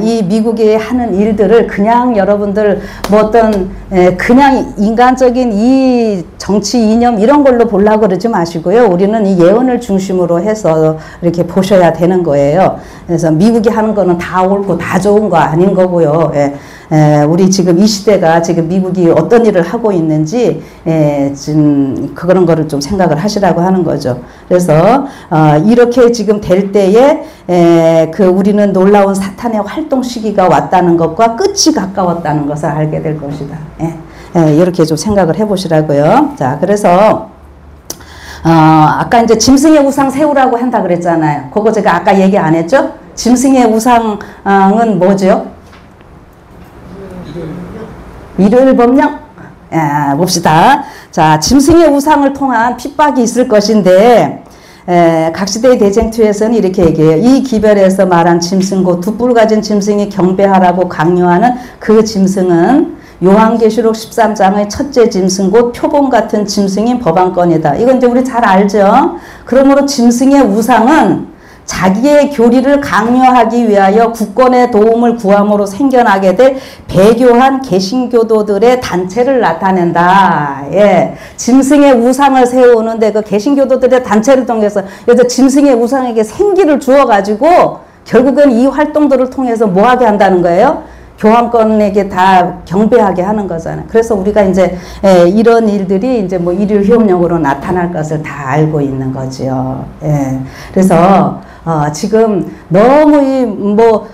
이 미국이 하는 일들을 그냥 여러분들 뭐 어떤 그냥 인간적인 이 정치 이념 이런 걸로 보려고 그러지 마시고요. 우리는 이 예언을 중심으로 해서 이렇게 보셔야 되는 거예요. 그래서 미국이 하는 거는 다 옳고 다 좋은 거 아닌 거고요. 우리 지금 이 시대가 지금 미국이 어떤 일을 하고 있는지 지금 그런 거를 좀 생각을 하시라고 하는 거죠. 그래서 이렇게 지금 될 때에 우리는 놀라운 사탄의 활동 시기가 왔다는 것과 끝이 가까웠다는 것을 알게 될 것이다. 이렇게 좀 생각을 해보시라고요. 자, 그래서 아까 이제 짐승의 우상 세우라고 한다 그랬잖아요. 그거 제가 아까 얘기 안 했죠? 짐승의 우상은 뭐죠? 일요일 법령? 봅시다. 자, 짐승의 우상을 통한 핍박이 있을 것인데, 각 시대의 대쟁투에서는 이렇게 얘기해요. 이 기별에서 말한 짐승, 곧 두 뿔 가진 짐승이 경배하라고 강요하는 그 짐승은 요한계시록 13장의 첫째 짐승, 곧 표범 같은 짐승인 법안권이다. 이건 이제 우리 잘 알죠? 그러므로 짐승의 우상은 자기의 교리를 강요하기 위하여 국권의 도움을 구함으로 생겨나게 될 배교한 개신교도들의 단체를 나타낸다. 짐승의 우상을 세우는데 그 개신교도들의 단체를 통해서 그래서 짐승의 우상에게 생기를 주어가지고 결국은 이 활동들을 통해서 뭐 하게 한다는 거예요? 교황권에게 다 경배하게 하는 거잖아요. 그래서 우리가 이제 이런 일들이 이제 뭐 일일 효험령으로 나타날 것을 다 알고 있는 거지요. 그래서 지금 너무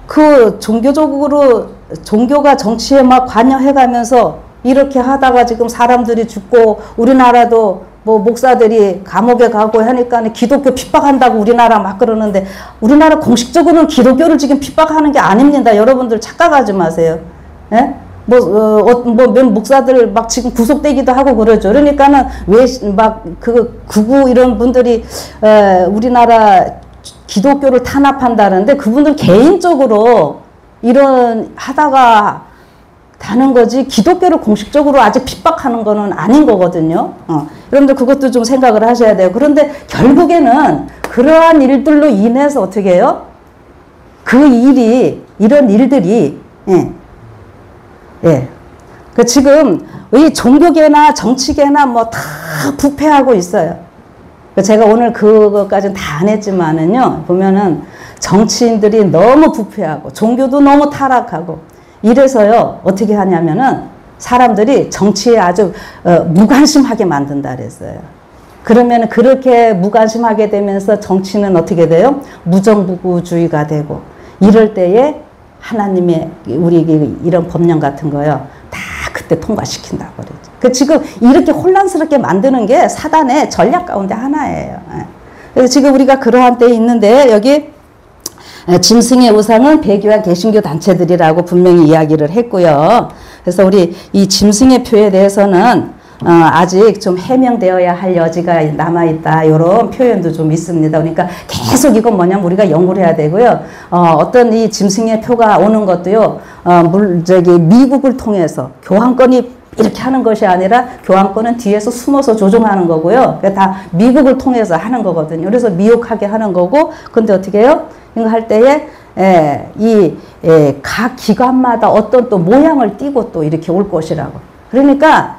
그 종교적으로 종교가 정치에 막 관여해가면서 이렇게 하다가 지금 사람들이 죽고 우리나라도 뭐 목사들이 감옥에 가고 하니까 기독교 핍박한다고 우리나라 막 그러는데 우리나라 공식적으로는 기독교를 지금 핍박하는 게 아닙니다. 여러분들 착각하지 마세요. 몇 목사들 막 지금 구속되기도 하고 그러죠. 그러니까는 왜 막 극우 이런 분들이 우리나라 기독교를 탄압한다는데 그분들 개인적으로 이런 하다가 다는 거지 기독교를 공식적으로 아직 핍박하는 거는 아닌 거거든요. 여러분들 그것도 좀 생각을 하셔야 돼요. 그런데 결국에는 그러한 일들로 인해서 어떻게 해요? 이런 일들이 지금 이 종교계나 정치계나 뭐 다 부패하고 있어요. 제가 오늘 그것까지는 다 안 했지만은요, 보면은 정치인들이 너무 부패하고 종교도 너무 타락하고 이래서요 어떻게 하냐면은 사람들이 정치에 아주 무관심하게 만든다 그랬어요. 그러면 그렇게 무관심하게 되면서 정치는 어떻게 돼요? 무정부주의가 되고 이럴 때에 하나님의 우리에게 이런 법령 같은 거요 다 그때 통과시킨다고 그러죠. 지금 이렇게 혼란스럽게 만드는 게 사단의 전략 가운데 하나예요. 그래서 지금 우리가 그러한 때에 있는데 여기 짐승의 우상은 배교한 개신교 단체들이라고 분명히 이야기를 했고요. 그래서 우리 이 짐승의 표에 대해서는 아직 좀 해명되어야 할 여지가 남아있다. 이런 표현도 좀 있습니다. 그러니까 계속 이건 뭐냐면 우리가 연구를 해야 되고요. 어떤 이 짐승의 표가 오는 것도요. 미국을 통해서 교황권이 이렇게 하는 것이 아니라 교황권은 뒤에서 숨어서 조종하는 거고요. 다 미국을 통해서 하는 거거든요. 그래서 미혹하게 하는 거고, 근데 어떻게 해요? 이거 할 때에 각 기관마다 어떤 또 모양을 띠고 또 이렇게 올 것이라고. 그러니까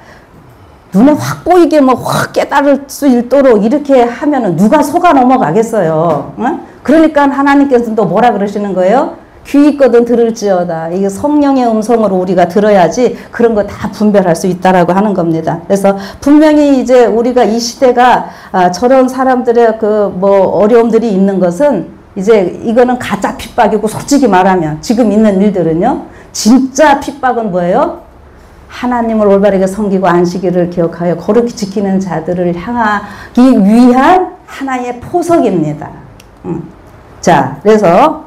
눈에 확 보이게 뭐 확 깨달을 수 있도록 이렇게 하면은 누가 속아 넘어가겠어요. 그러니까 하나님께서는 또 뭐라 그러시는 거예요? 귀 있거든 들을지어다. 이게 성령의 음성으로 우리가 들어야지 그런 거 다 분별할 수 있다라고 하는 겁니다. 그래서 분명히 이제 우리가 이 시대가 저런 사람들의 그 뭐 어려움들이 있는 것은 이제 이거는 가짜 핍박이고, 솔직히 말하면 지금 있는 일들은요, 진짜 핍박은 뭐예요? 하나님을 올바르게 섬기고 안식일을 기억하여 거룩히 지키는 자들을 향하기 위한 하나의 포석입니다. 자, 그래서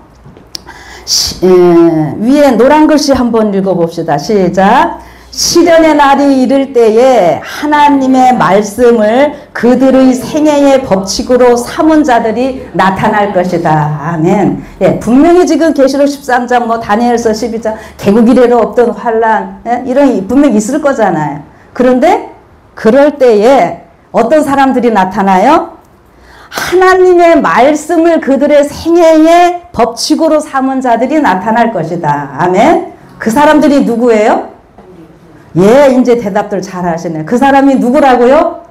위에 노란 글씨 한번 읽어봅시다. 시작. 시련의 날이 이를 때에 하나님의 말씀을 그들의 생애의 법칙으로 삼은 자들이 나타날 것이다. 아멘. 예, 분명히 지금 계시록 13장, 뭐 다니엘서 12장, 개국 이래로 없던 환란, 이런 분명히 있을 거잖아요. 그런데 그럴 때에 어떤 사람들이 나타나요? 하나님의 말씀을 그들의 생애의 법칙으로 삼은 자들이 나타날 것이다. 아멘. 그 사람들이 누구예요? 예, 이제 대답들 잘 하시네. 그 사람이 누구라고요?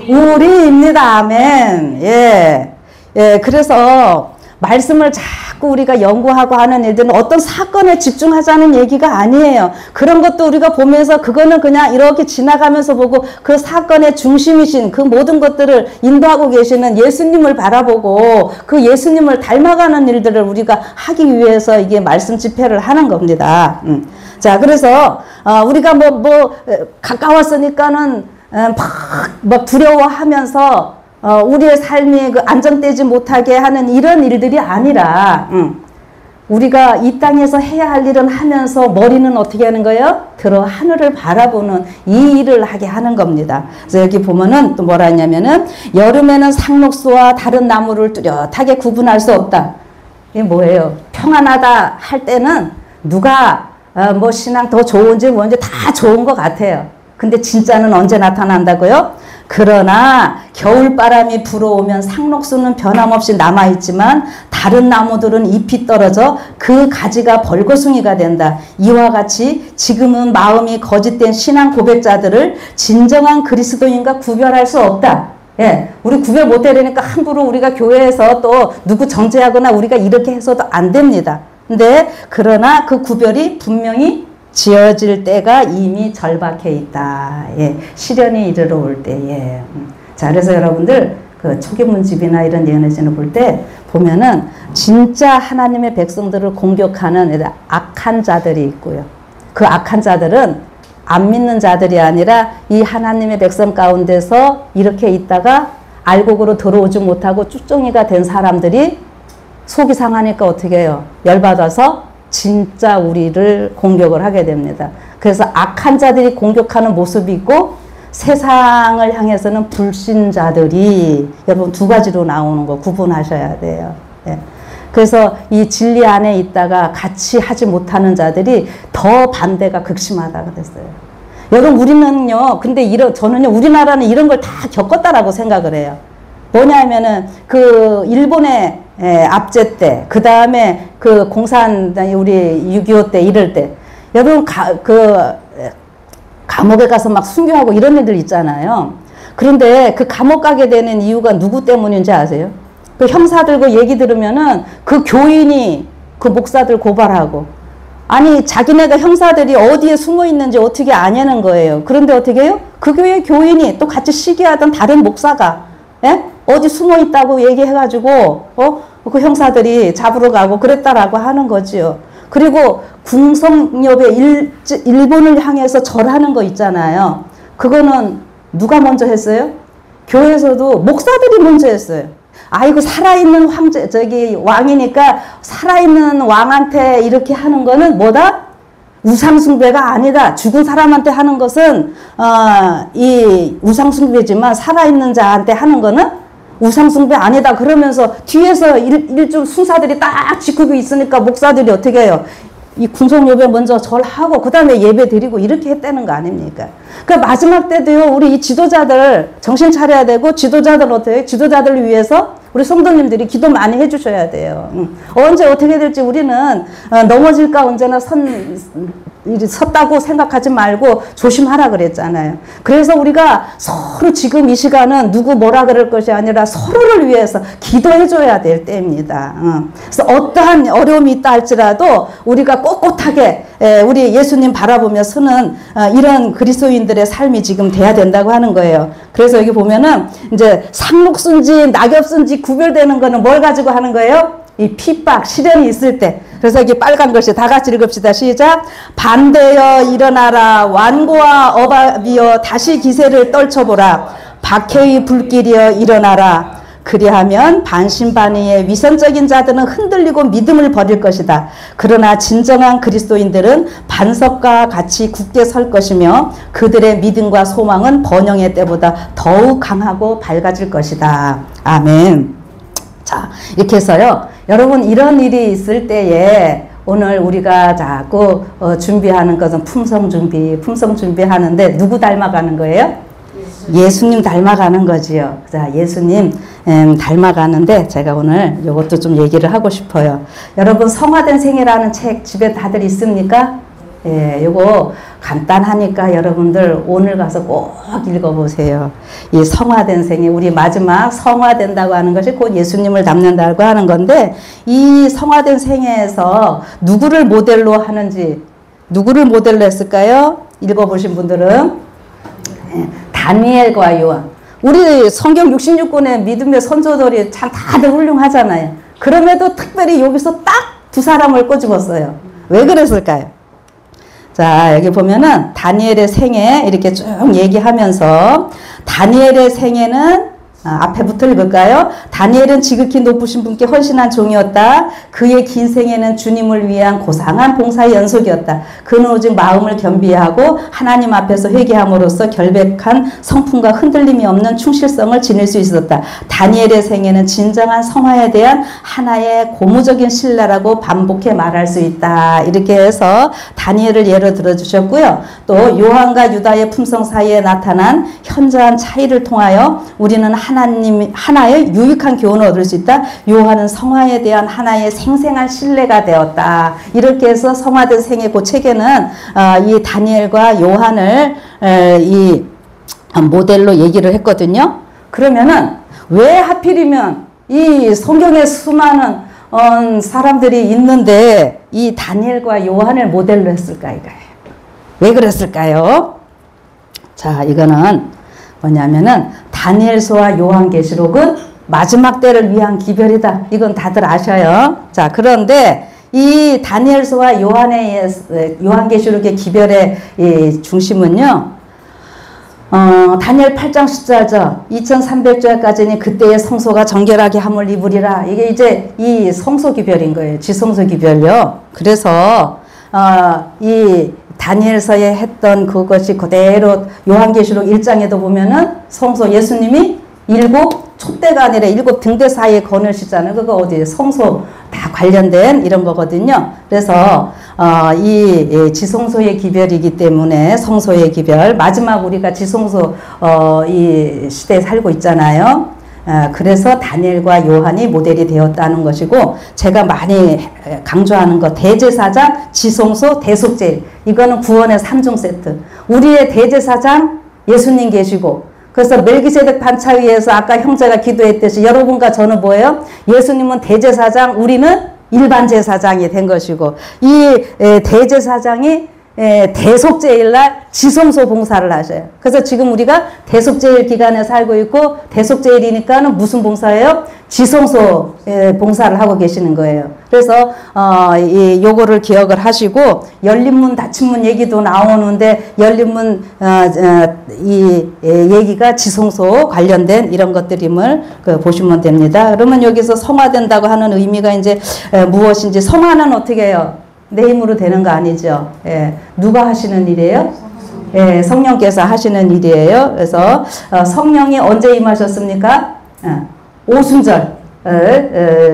우리입니다. 아멘. 예. 예, 그래서 말씀을 자꾸 우리가 연구하고 하는 일들은 어떤 사건에 집중하자는 얘기가 아니에요. 그런 것도 우리가 보면서 그거는 그냥 이렇게 지나가면서 보고 그 사건의 중심이신 그 모든 것들을 인도하고 계시는 예수님을 바라보고 그 예수님을 닮아가는 일들을 우리가 하기 위해서 이게 말씀 집회를 하는 겁니다. 자, 그래서 우리가 가까웠으니까는 막 두려워하면서 우리의 삶이 그 안정되지 못하게 하는 이런 일들이 아니라 우리가 이 땅에서 해야 할 일은 하면서 머리는 어떻게 하는 거예요? 들어 하늘을 바라보는 이 일을 하게 하는 겁니다. 그래서 여기 보면은 또 뭐라 했냐면은 여름에는 상록수와 다른 나무를 뚜렷하게 구분할 수 없다. 이게 뭐예요? 평안하다 할 때는 누가 뭐 신앙 더 좋은지 뭔지 다 좋은 것 같아요. 근데 진짜는 언제 나타난다고요? 그러나 겨울바람이 불어오면 상록수는 변함없이 남아있지만 다른 나무들은 잎이 떨어져 그 가지가 벌거숭이가 된다. 이와 같이 지금은 마음이 거짓된 신앙 고백자들을 진정한 그리스도인과 구별할 수 없다. 예, 우리 구별 못해내니까 함부로 우리가 교회에서 또 누구 정죄하거나 우리가 이렇게 해서도 안 됩니다. 근데 그러나 그 구별이 분명히 지어질 때가 이미 절박해 있다. 예, 시련이 이르러 올 때에. 자, 그래서 여러분들 그 초계문집이나 이런 예언의 볼 때 보면은 진짜 하나님의 백성들을 공격하는 악한 자들이 있고요. 그 악한 자들은 안 믿는 자들이 아니라 이 하나님의 백성 가운데서 이렇게 있다가 알곡으로 들어오지 못하고 쭉정이가 된 사람들이 속이 상하니까 어떻게 해요? 열받아서 진짜 우리를 공격을 하게 됩니다. 그래서 악한 자들이 공격하는 모습이 있고 세상을 향해서는 불신자들이 여러분 두 가지로 나오는 거 구분하셔야 돼요. 예. 그래서 이 진리 안에 있다가 같이 하지 못하는 자들이 더 반대가 극심하다 그랬어요. 여러분 우리는요, 근데 저는요, 우리나라는 이런 걸 다 겪었다라고 생각을 해요. 뭐냐면은 그 일본의 압제 때, 그 다음에 그 공산 우리 6.25 때 이럴 때 여러분 감옥에 가서 막 순교하고 이런 일들 있잖아요. 그런데 그 감옥 가게 되는 이유가 누구 때문인지 아세요? 그 형사들과 얘기 들으면은 그 교인이 그 목사들 고발하고, 아니 자기네가 형사들이 어디에 숨어 있는지 어떻게 아냐는 거예요. 그런데 어떻게 해요? 그 교회 교인이 또 같이 시기하던 다른 목사가 어디 숨어 있다고 얘기해가지고 그 형사들이 잡으러 가고 그랬다라고 하는 거지요. 그리고 궁성엽에 일본을 향해서 절하는 거 있잖아요. 그거는 누가 먼저 했어요? 교회에서도 목사들이 먼저 했어요. 아이고 살아있는 왕이니까 살아있는 왕한테 이렇게 하는 거는 뭐다? 우상숭배가 아니다. 죽은 사람한테 하는 것은 이 우상숭배지만 살아있는 자한테 하는 거는 우상숭배 아니다. 그러면서 뒤에서 일주 순사들이 딱 지키고 있으니까 목사들이 어떻게 해요? 이 궁성예배 먼저 절하고 그 다음에 예배 드리고 이렇게 했다는 거 아닙니까? 그 마지막 때도요, 우리 이 지도자들 정신 차려야 되고, 지도자들 어때요? 지도자들을 위해서 우리 성도님들이 기도 많이 해주셔야 돼요. 언제 어떻게 될지 우리는 넘어질까 언제나 섰다고 생각하지 말고 조심하라 그랬잖아요. 그래서 우리가 서로 지금 이 시간은 누구 뭐라 그럴 것이 아니라 서로를 위해서 기도해줘야 될 때입니다. 그래서 어떠한 어려움이 있다 할지라도 우리가 꼿꼿하게 우리 예수님 바라보며 서는 이런 그리스도인들의 삶이 지금 돼야 된다고 하는 거예요. 그래서 여기 보면은 이제 상록순지 낙엽순지 구별되는 거는 뭘 가지고 하는 거예요? 이 핍박, 시련이 있을 때. 그래서 여기 빨간 글씨 다 같이 읽읍시다. 시작. 반대여 일어나라. 완고와 어밥이여 다시 기세를 떨쳐보라. 박해의 불길이여 일어나라. 그리하면 반신반의의 위선적인 자들은 흔들리고 믿음을 버릴 것이다. 그러나 진정한 그리스도인들은 반석과 같이 굳게 설 것이며 그들의 믿음과 소망은 번영의 때보다 더욱 강하고 밝아질 것이다. 아멘. 자, 이렇게 해서요. 여러분 이런 일이 있을 때에 오늘 우리가 자꾸 준비하는 것은 품성 준비하는데 누구 닮아가는 거예요? 예수님 닮아가는 거지요. 자, 예수님 닮아가는데 제가 오늘 이것도 좀 얘기를 하고 싶어요. 여러분 성화된 생애라는 책 집에 다들 있습니까? 예, 요거 간단하니까 여러분들 오늘 가서 꼭 읽어보세요. 이 성화된 생애, 우리 마지막 성화된다고 하는 것이 곧 예수님을 닮는다고 하는 건데 이 성화된 생애에서 누구를 모델로 하는지, 누구를 모델로 했을까요? 읽어보신 분들은 다니엘과 요한. 우리 성경 66권의 믿음의 선조들이 참 다들 훌륭하잖아요. 그럼에도 특별히 여기서 딱 두 사람을 꼬집었어요. 왜 그랬을까요? 자, 여기 보면은 다니엘의 생애 이렇게 쭉 얘기하면서 다니엘의 생애는 앞에부터 읽을까요? 다니엘은 지극히 높으신 분께 헌신한 종이었다. 그의 긴 생애는 주님을 위한 고상한 봉사의 연속이었다. 그는 오직 마음을 겸비하고 하나님 앞에서 회개함으로써 결백한 성품과 흔들림이 없는 충실성을 지닐 수 있었다. 다니엘의 생애는 진정한 성화에 대한 하나의 고무적인 신뢰라고 반복해 말할 수 있다. 이렇게 해서 다니엘을 예로 들어주셨고요. 또 요한과 유다의 품성 사이에 나타난 현저한 차이를 통하여 우리는 하나의 유익한 교훈을 얻을 수 있다. 요한은 성화에 대한 하나의 생생한 신뢰가 되었다. 이렇게 해서 성화된 생애 그 책에는 이 다니엘과 요한을 이 모델로 얘기를 했거든요. 그러면은 왜 하필이면 이 성경에 수많은 사람들이 있는데 이 다니엘과 요한을 모델로 했을까 이거예요. 왜 그랬을까요? 자, 이거는 뭐냐면은 다니엘서와 요한계시록은 마지막 때를 위한 기별이다. 이건 다들 아셔요. 자, 그런데 이 다니엘서와 요한계시록의 기별의 이 중심은요. 다니엘 8장 10절죠. 2300절까지는 그때의 성소가 정결하게 함을 입으리라. 이게 이제 이 성소 기별인 거예요. 지성소 기별요. 그래서 이 다니엘서에 했던 그것이 그대로 요한계시록 1장에도 보면은 성소 예수님이 7 촛대가 아니라 7 등대 사이에 거느시잖아요. 그거 어디 성소 다 관련된 이런 거거든요. 그래서 이 지성소의 기별이기 때문에 성소의 기별 마지막 우리가 지성소 이 시대에 살고 있잖아요. 그래서 다니엘과 요한이 모델이 되었다는 것이고 제가 많이 강조하는 거 대제사장, 지성소, 대속제일 이거는 구원의 3종 세트. 우리의 대제사장 예수님 계시고 그래서 멜기세덱 반차 위에서 아까 형제가 기도했듯이 여러분과 저는 뭐예요? 예수님은 대제사장, 우리는 일반 제사장이 된 것이고 이 대제사장이 대속제일날 지성소 봉사를 하셔요. 그래서 지금 우리가 대속제일 기간에 살고 있고 대속제일이니까는 무슨 봉사예요? 지성소 봉사를 하고 계시는 거예요. 그래서 요거를 기억을 하시고 열린문 닫힌문 얘기도 나오는데 열린문 이 얘기가 지성소 관련된 이런 것들임을 보시면 됩니다. 그러면 여기서 성화된다고 하는 의미가 이제 무엇인지 성화는 어떻게 해요? 내 힘으로 되는 거 아니죠. 예. 누가 하시는 일이에요? 예, 성령께서 하시는 일이에요. 그래서 성령이 언제 임하셨습니까? 오순절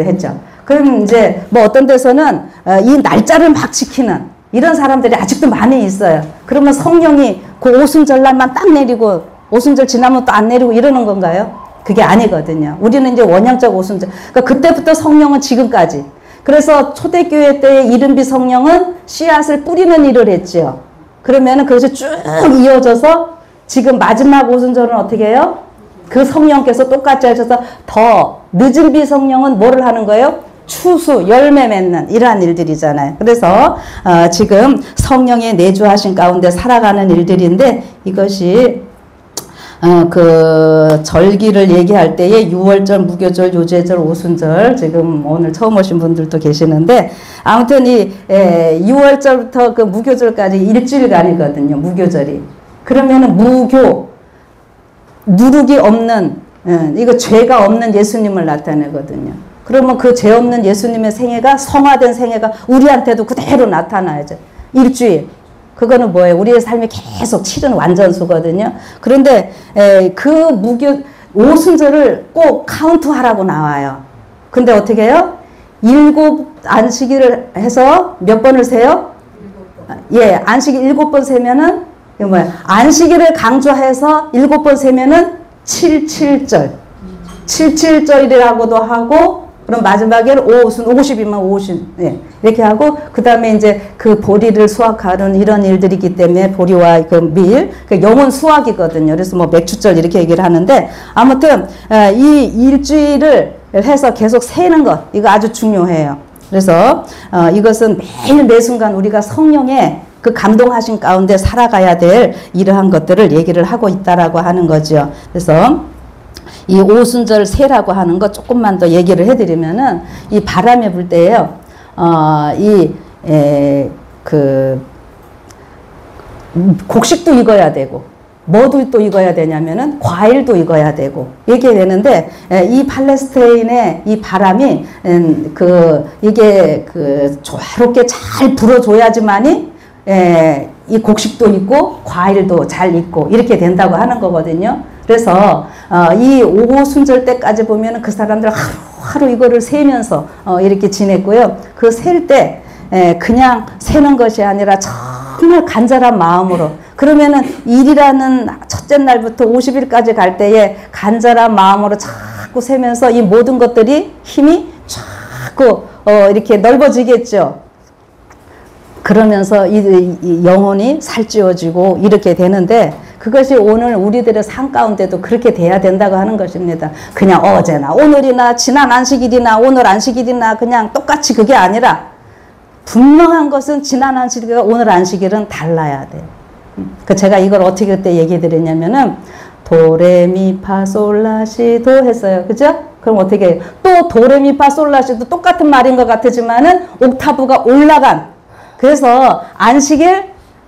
했죠. 그럼 이제 뭐 어떤 데서는 이 날짜를 막 지키는 이런 사람들이 아직도 많이 있어요. 그러면 성령이 그 오순절 날만 딱 내리고 오순절 지나면 또 안 내리고 이러는 건가요? 그게 아니거든요. 우리는 이제 원형적 오순절. 그러니까 그때부터 성령은 지금까지. 그래서 초대교회 때의 이른비 성령은 씨앗을 뿌리는 일을 했지요. 그러면은 그것이 쭉 이어져서 지금 마지막 오순절은 어떻게 해요? 그 성령께서 똑같이 하셔서 더 늦은 비 성령은 뭐를 하는 거예요? 추수, 열매 맺는 이러한 일들이잖아요. 그래서 지금 성령의 내주하신 가운데 살아가는 일들인데 이것이 그 절기를 얘기할 때에 유월절, 무교절, 요제절, 오순절 지금 오늘 처음 오신 분들도 계시는데 아무튼 이 6월절부터 그 무교절까지 일주일간이거든요. 무교절이. 그러면은 무교 누룩이 없는 이거 죄가 없는 예수님을 나타내거든요. 그러면 그 죄 없는 예수님의 생애가 성화된 생애가 우리한테도 그대로 나타나야죠. 일주일. 그거는 뭐예요? 우리의 삶이 계속 치른 완전수거든요. 그런데 그 무교 오순절을 꼭 카운트하라고 나와요. 근데 어떻게 해요? 7 안식일을 해서 몇 번을 세요? 7번. 예, 안식일 7번 세면은 이거 뭐야? 안식일을 강조해서 7번 세면은 77절. 77절이라고도 하고 그럼 마지막에는 오순 50이면 오순 예, 이렇게 하고 그 다음에 이제 그 보리를 수확하는 이런 일들이기 때문에 보리와 그 밀, 그 영혼 수확이거든요. 그래서 뭐 맥주절 이렇게 얘기를 하는데 아무튼 이 일주일을 해서 계속 세는 것 이거 아주 중요해요. 그래서 이것은 매일 매 순간 우리가 성령의 그 감동하신 가운데 살아가야 될 이러한 것들을 얘기를 하고 있다라고 하는 거죠. 그래서 이 오순절 세라고 하는 거 조금만 더 얘기를 해드리면은 이 바람에 불 때예요. 곡식도 익어야 되고 뭐도 또 익어야 되냐면은 과일도 익어야 되고 이렇게 되는데 이 팔레스타인의 이 바람이 이게 조화롭게 잘 불어줘야지만이 이 곡식도 있고 과일도 잘 있고 이렇게 된다고 하는 거거든요. 그래서 이 오순절 때까지 보면은 그 사람들 하루하루 이거를 세면서 이렇게 지냈고요. 그 셀 때 그냥 세는 것이 아니라 정말 간절한 마음으로 그러면은 일이라는 첫째 날부터 50일까지 갈 때에 간절한 마음으로 자꾸 세면서 이 모든 것들이 힘이 자꾸 이렇게 넓어지겠죠. 그러면서 이 영혼이 살찌워지고 이렇게 되는데 그것이 오늘 우리들의 삶 가운데도 그렇게 돼야 된다고 하는 것입니다. 그냥 어제나 오늘이나 지난 안식일이나 오늘 안식일이나 그냥 똑같이 그게 아니라 분명한 것은 지난 안식일과 오늘 안식일은 달라야 돼요. 제가 이걸 어떻게 그때 얘기 드렸냐면은 도레미파솔라시도 했어요. 그죠? 그럼 어떻게 해요? 또 도레미파솔라시도 똑같은 말인 것 같지만은 옥타브가 올라간 그래서 안식일,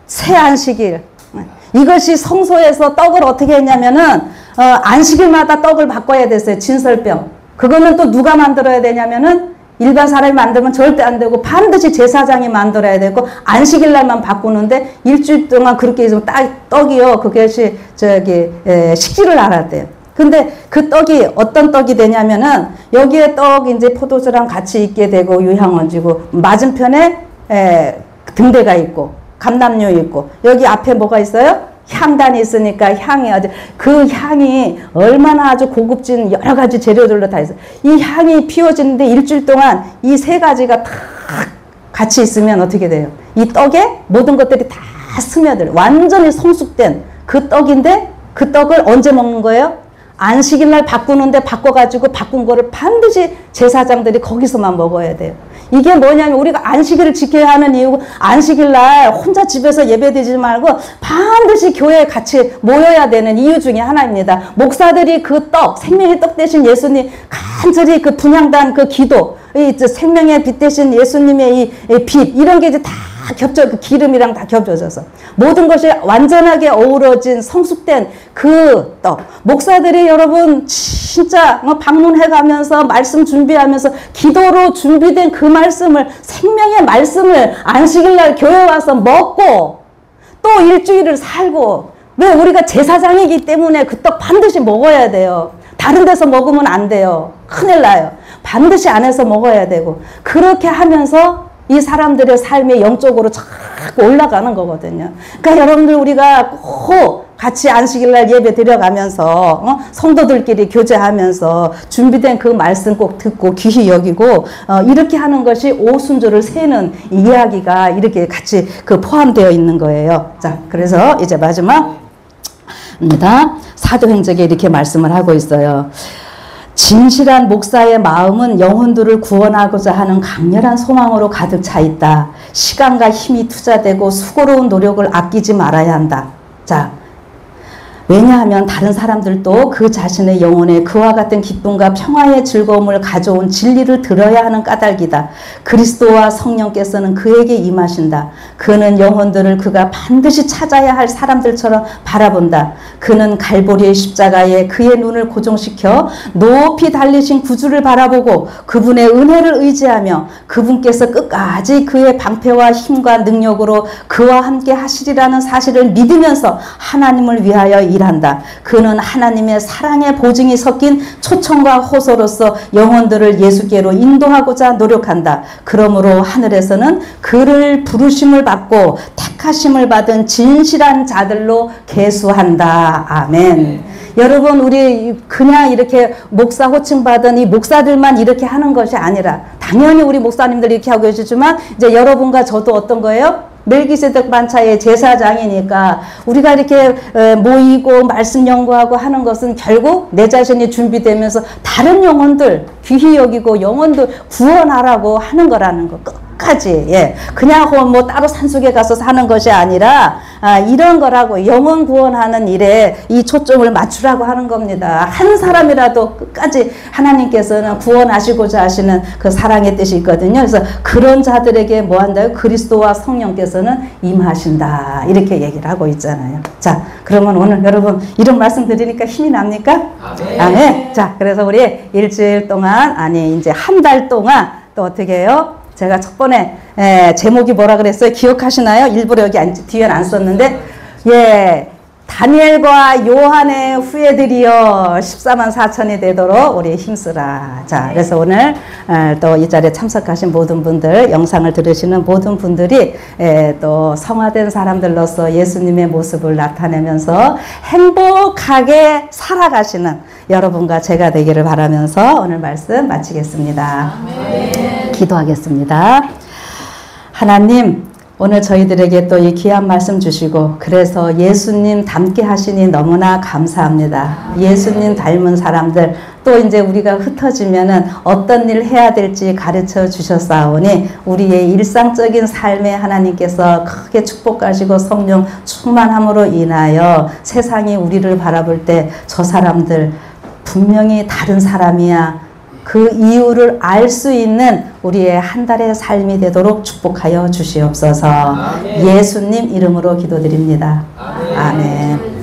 새 안식일 이것이 성소에서 떡을 어떻게 했냐면은 안식일마다 떡을 바꿔야 됐어요. 진설병. 그거는 또 누가 만들어야 되냐면은 일반 사람이 만들면 절대 안 되고 반드시 제사장이 만들어야 되고 안식일 날만 바꾸는데 일주일 동안 그렇게 해서 떡이요. 그것이 식지를 않았대요. 근데 그 떡이 어떤 떡이 되냐면은 여기에 떡 이제 포도주랑 같이 있게 되고 유향원지고 맞은편에 등대가 있고 감람류 있고 여기 앞에 뭐가 있어요? 향단이 있으니까 향이 아주 그 향이 얼마나 아주 고급진 여러 가지 재료들로 다 있어요. 이 향이 피워지는데 일주일 동안 이 세 가지가 다 같이 있으면 어떻게 돼요? 이 떡에 모든 것들이 다 스며들 완전히 성숙된 그 떡인데 그 떡을 언제 먹는 거예요? 안식일 날 바꾸는데 바꿔가지고 바꾼 거를 반드시 제사장들이 거기서만 먹어야 돼요. 이게 뭐냐면 우리가 안식일을 지켜야 하는 이유가 안식일 날 혼자 집에서 예배드리지 말고 반드시 교회에 같이 모여야 되는 이유 중에 하나입니다. 목사들이 그 떡, 생명의 떡 대신 예수님 간절히 그 분향단 그 기도, 이 생명의 빛 대신 예수님의 이 빛 이런 게 이제 다 겹쳐 그 기름이랑 다 겹쳐져서 모든 것이 완전하게 어우러진 성숙된 그 떡. 목사들이 여러분 진짜 방문해 가면서 말씀 준비하면서 기도로 준비된 그 말씀을 생명의 말씀을 안식일 날 교회 와서 먹고 또 일주일을 살고 왜 우리가 제사장이기 때문에 그 떡 반드시 먹어야 돼요. 다른 데서 먹으면 안 돼요. 큰일 나요. 반드시 안에서 먹어야 되고 그렇게 하면서 이 사람들의 삶의 영적으로 자꾸 올라가는 거거든요. 그러니까 여러분들 우리가 꼭 같이 안식일날 예배 드려가면서 성도들끼리 교제하면서 준비된 그 말씀 꼭 듣고 귀히 여기고 이렇게 하는 것이 오순절을 세는 이야기가 이렇게 같이 그 포함되어 있는 거예요. 자, 그래서 이제 마지막입니다. 사도행적에 이렇게 말씀을 하고 있어요. 진실한 목사의 마음은 영혼들을 구원하고자 하는 강렬한 소망으로 가득 차 있다. 시간과 힘이 투자되고 수고로운 노력을 아끼지 말아야 한다. 자, 왜냐하면 다른 사람들도 그 자신의 영혼에 그와 같은 기쁨과 평화의 즐거움을 가져온 진리를 들어야 하는 까닭이다. 그리스도와 성령께서는 그에게 임하신다. 그는 영혼들을 그가 반드시 찾아야 할 사람들처럼 바라본다. 그는 갈보리의 십자가에 그의 눈을 고정시켜 높이 달리신 구주를 바라보고 그분의 은혜를 의지하며 그분께서 끝까지 그의 방패와 힘과 능력으로 그와 함께 하시리라는 사실을 믿으면서 하나님을 위하여 일한다. 그는 하나님의 사랑의 보증이 섞인 초청과 호소로서 영혼들을 예수께로 인도하고자 노력한다. 그러므로 하늘에서는 그를 부르심을 받고 택하심을 받은 진실한 자들로 계수한다. 아멘. 여러분, 우리 그냥 이렇게 목사 호칭 받은 이 목사들만 이렇게 하는 것이 아니라 당연히 우리 목사님들이 이렇게 하고 계시지만 이제 여러분과 저도 어떤 거예요? 멜기세덱 반차의 제사장이니까 우리가 이렇게 모이고 말씀 연구하고 하는 것은 결국 내 자신이 준비되면서 다른 영혼들 귀히 여기고 영혼들 구원하라고 하는 거라는 거 끝까지. 예, 그냥 뭐 따로 산속에 가서 사는 것이 아니라 이런 거라고 영혼 구원하는 일에 이 초점을 맞추라고 하는 겁니다. 한 사람이라도 끝까지 하나님께서는 구원하시고자 하시는 그 사랑의 뜻이 있거든요. 그래서 그런 자들에게 뭐 한다요? 그리스도와 성령께서는 임하신다. 이렇게 얘기를 하고 있잖아요. 자, 그러면 오늘 여러분 이런 말씀 드리니까 힘이 납니까? 아멘. 아멘. 자, 그래서 우리 일주일 동안 아니 이제 한 달 동안 또 어떻게 해요? 제가 첫 번에 제목이 뭐라 그랬어요? 기억하시나요? 일부러 여기 뒤엔 안 썼는데 예, 다니엘과 요한의 후예들이여 14만 4천이 되도록 우리 힘쓰라. 자, 그래서 오늘 또 이 자리에 참석하신 모든 분들, 영상을 들으시는 모든 분들이 또 성화된 사람들로서 예수님의 모습을 나타내면서 행복하게 살아가시는 여러분과 제가 되기를 바라면서 오늘 말씀 마치겠습니다. 아멘. 기도하겠습니다. 하나님, 오늘 저희들에게 또 이 귀한 말씀 주시고 그래서 예수님 닮게 하시니 너무나 감사합니다. 예수님 닮은 사람들 또 이제 우리가 흩어지면은 어떤 일 해야 될지 가르쳐 주셨사오니 우리의 일상적인 삶에 하나님께서 크게 축복하시고 성령 충만함으로 인하여 세상이 우리를 바라볼 때 저 사람들 분명히 다른 사람이야. 그 이유를 알 수 있는 우리의 한 달의 삶이 되도록 축복하여 주시옵소서. 아멘. 예수님 이름으로 기도드립니다. 아멘. 아멘.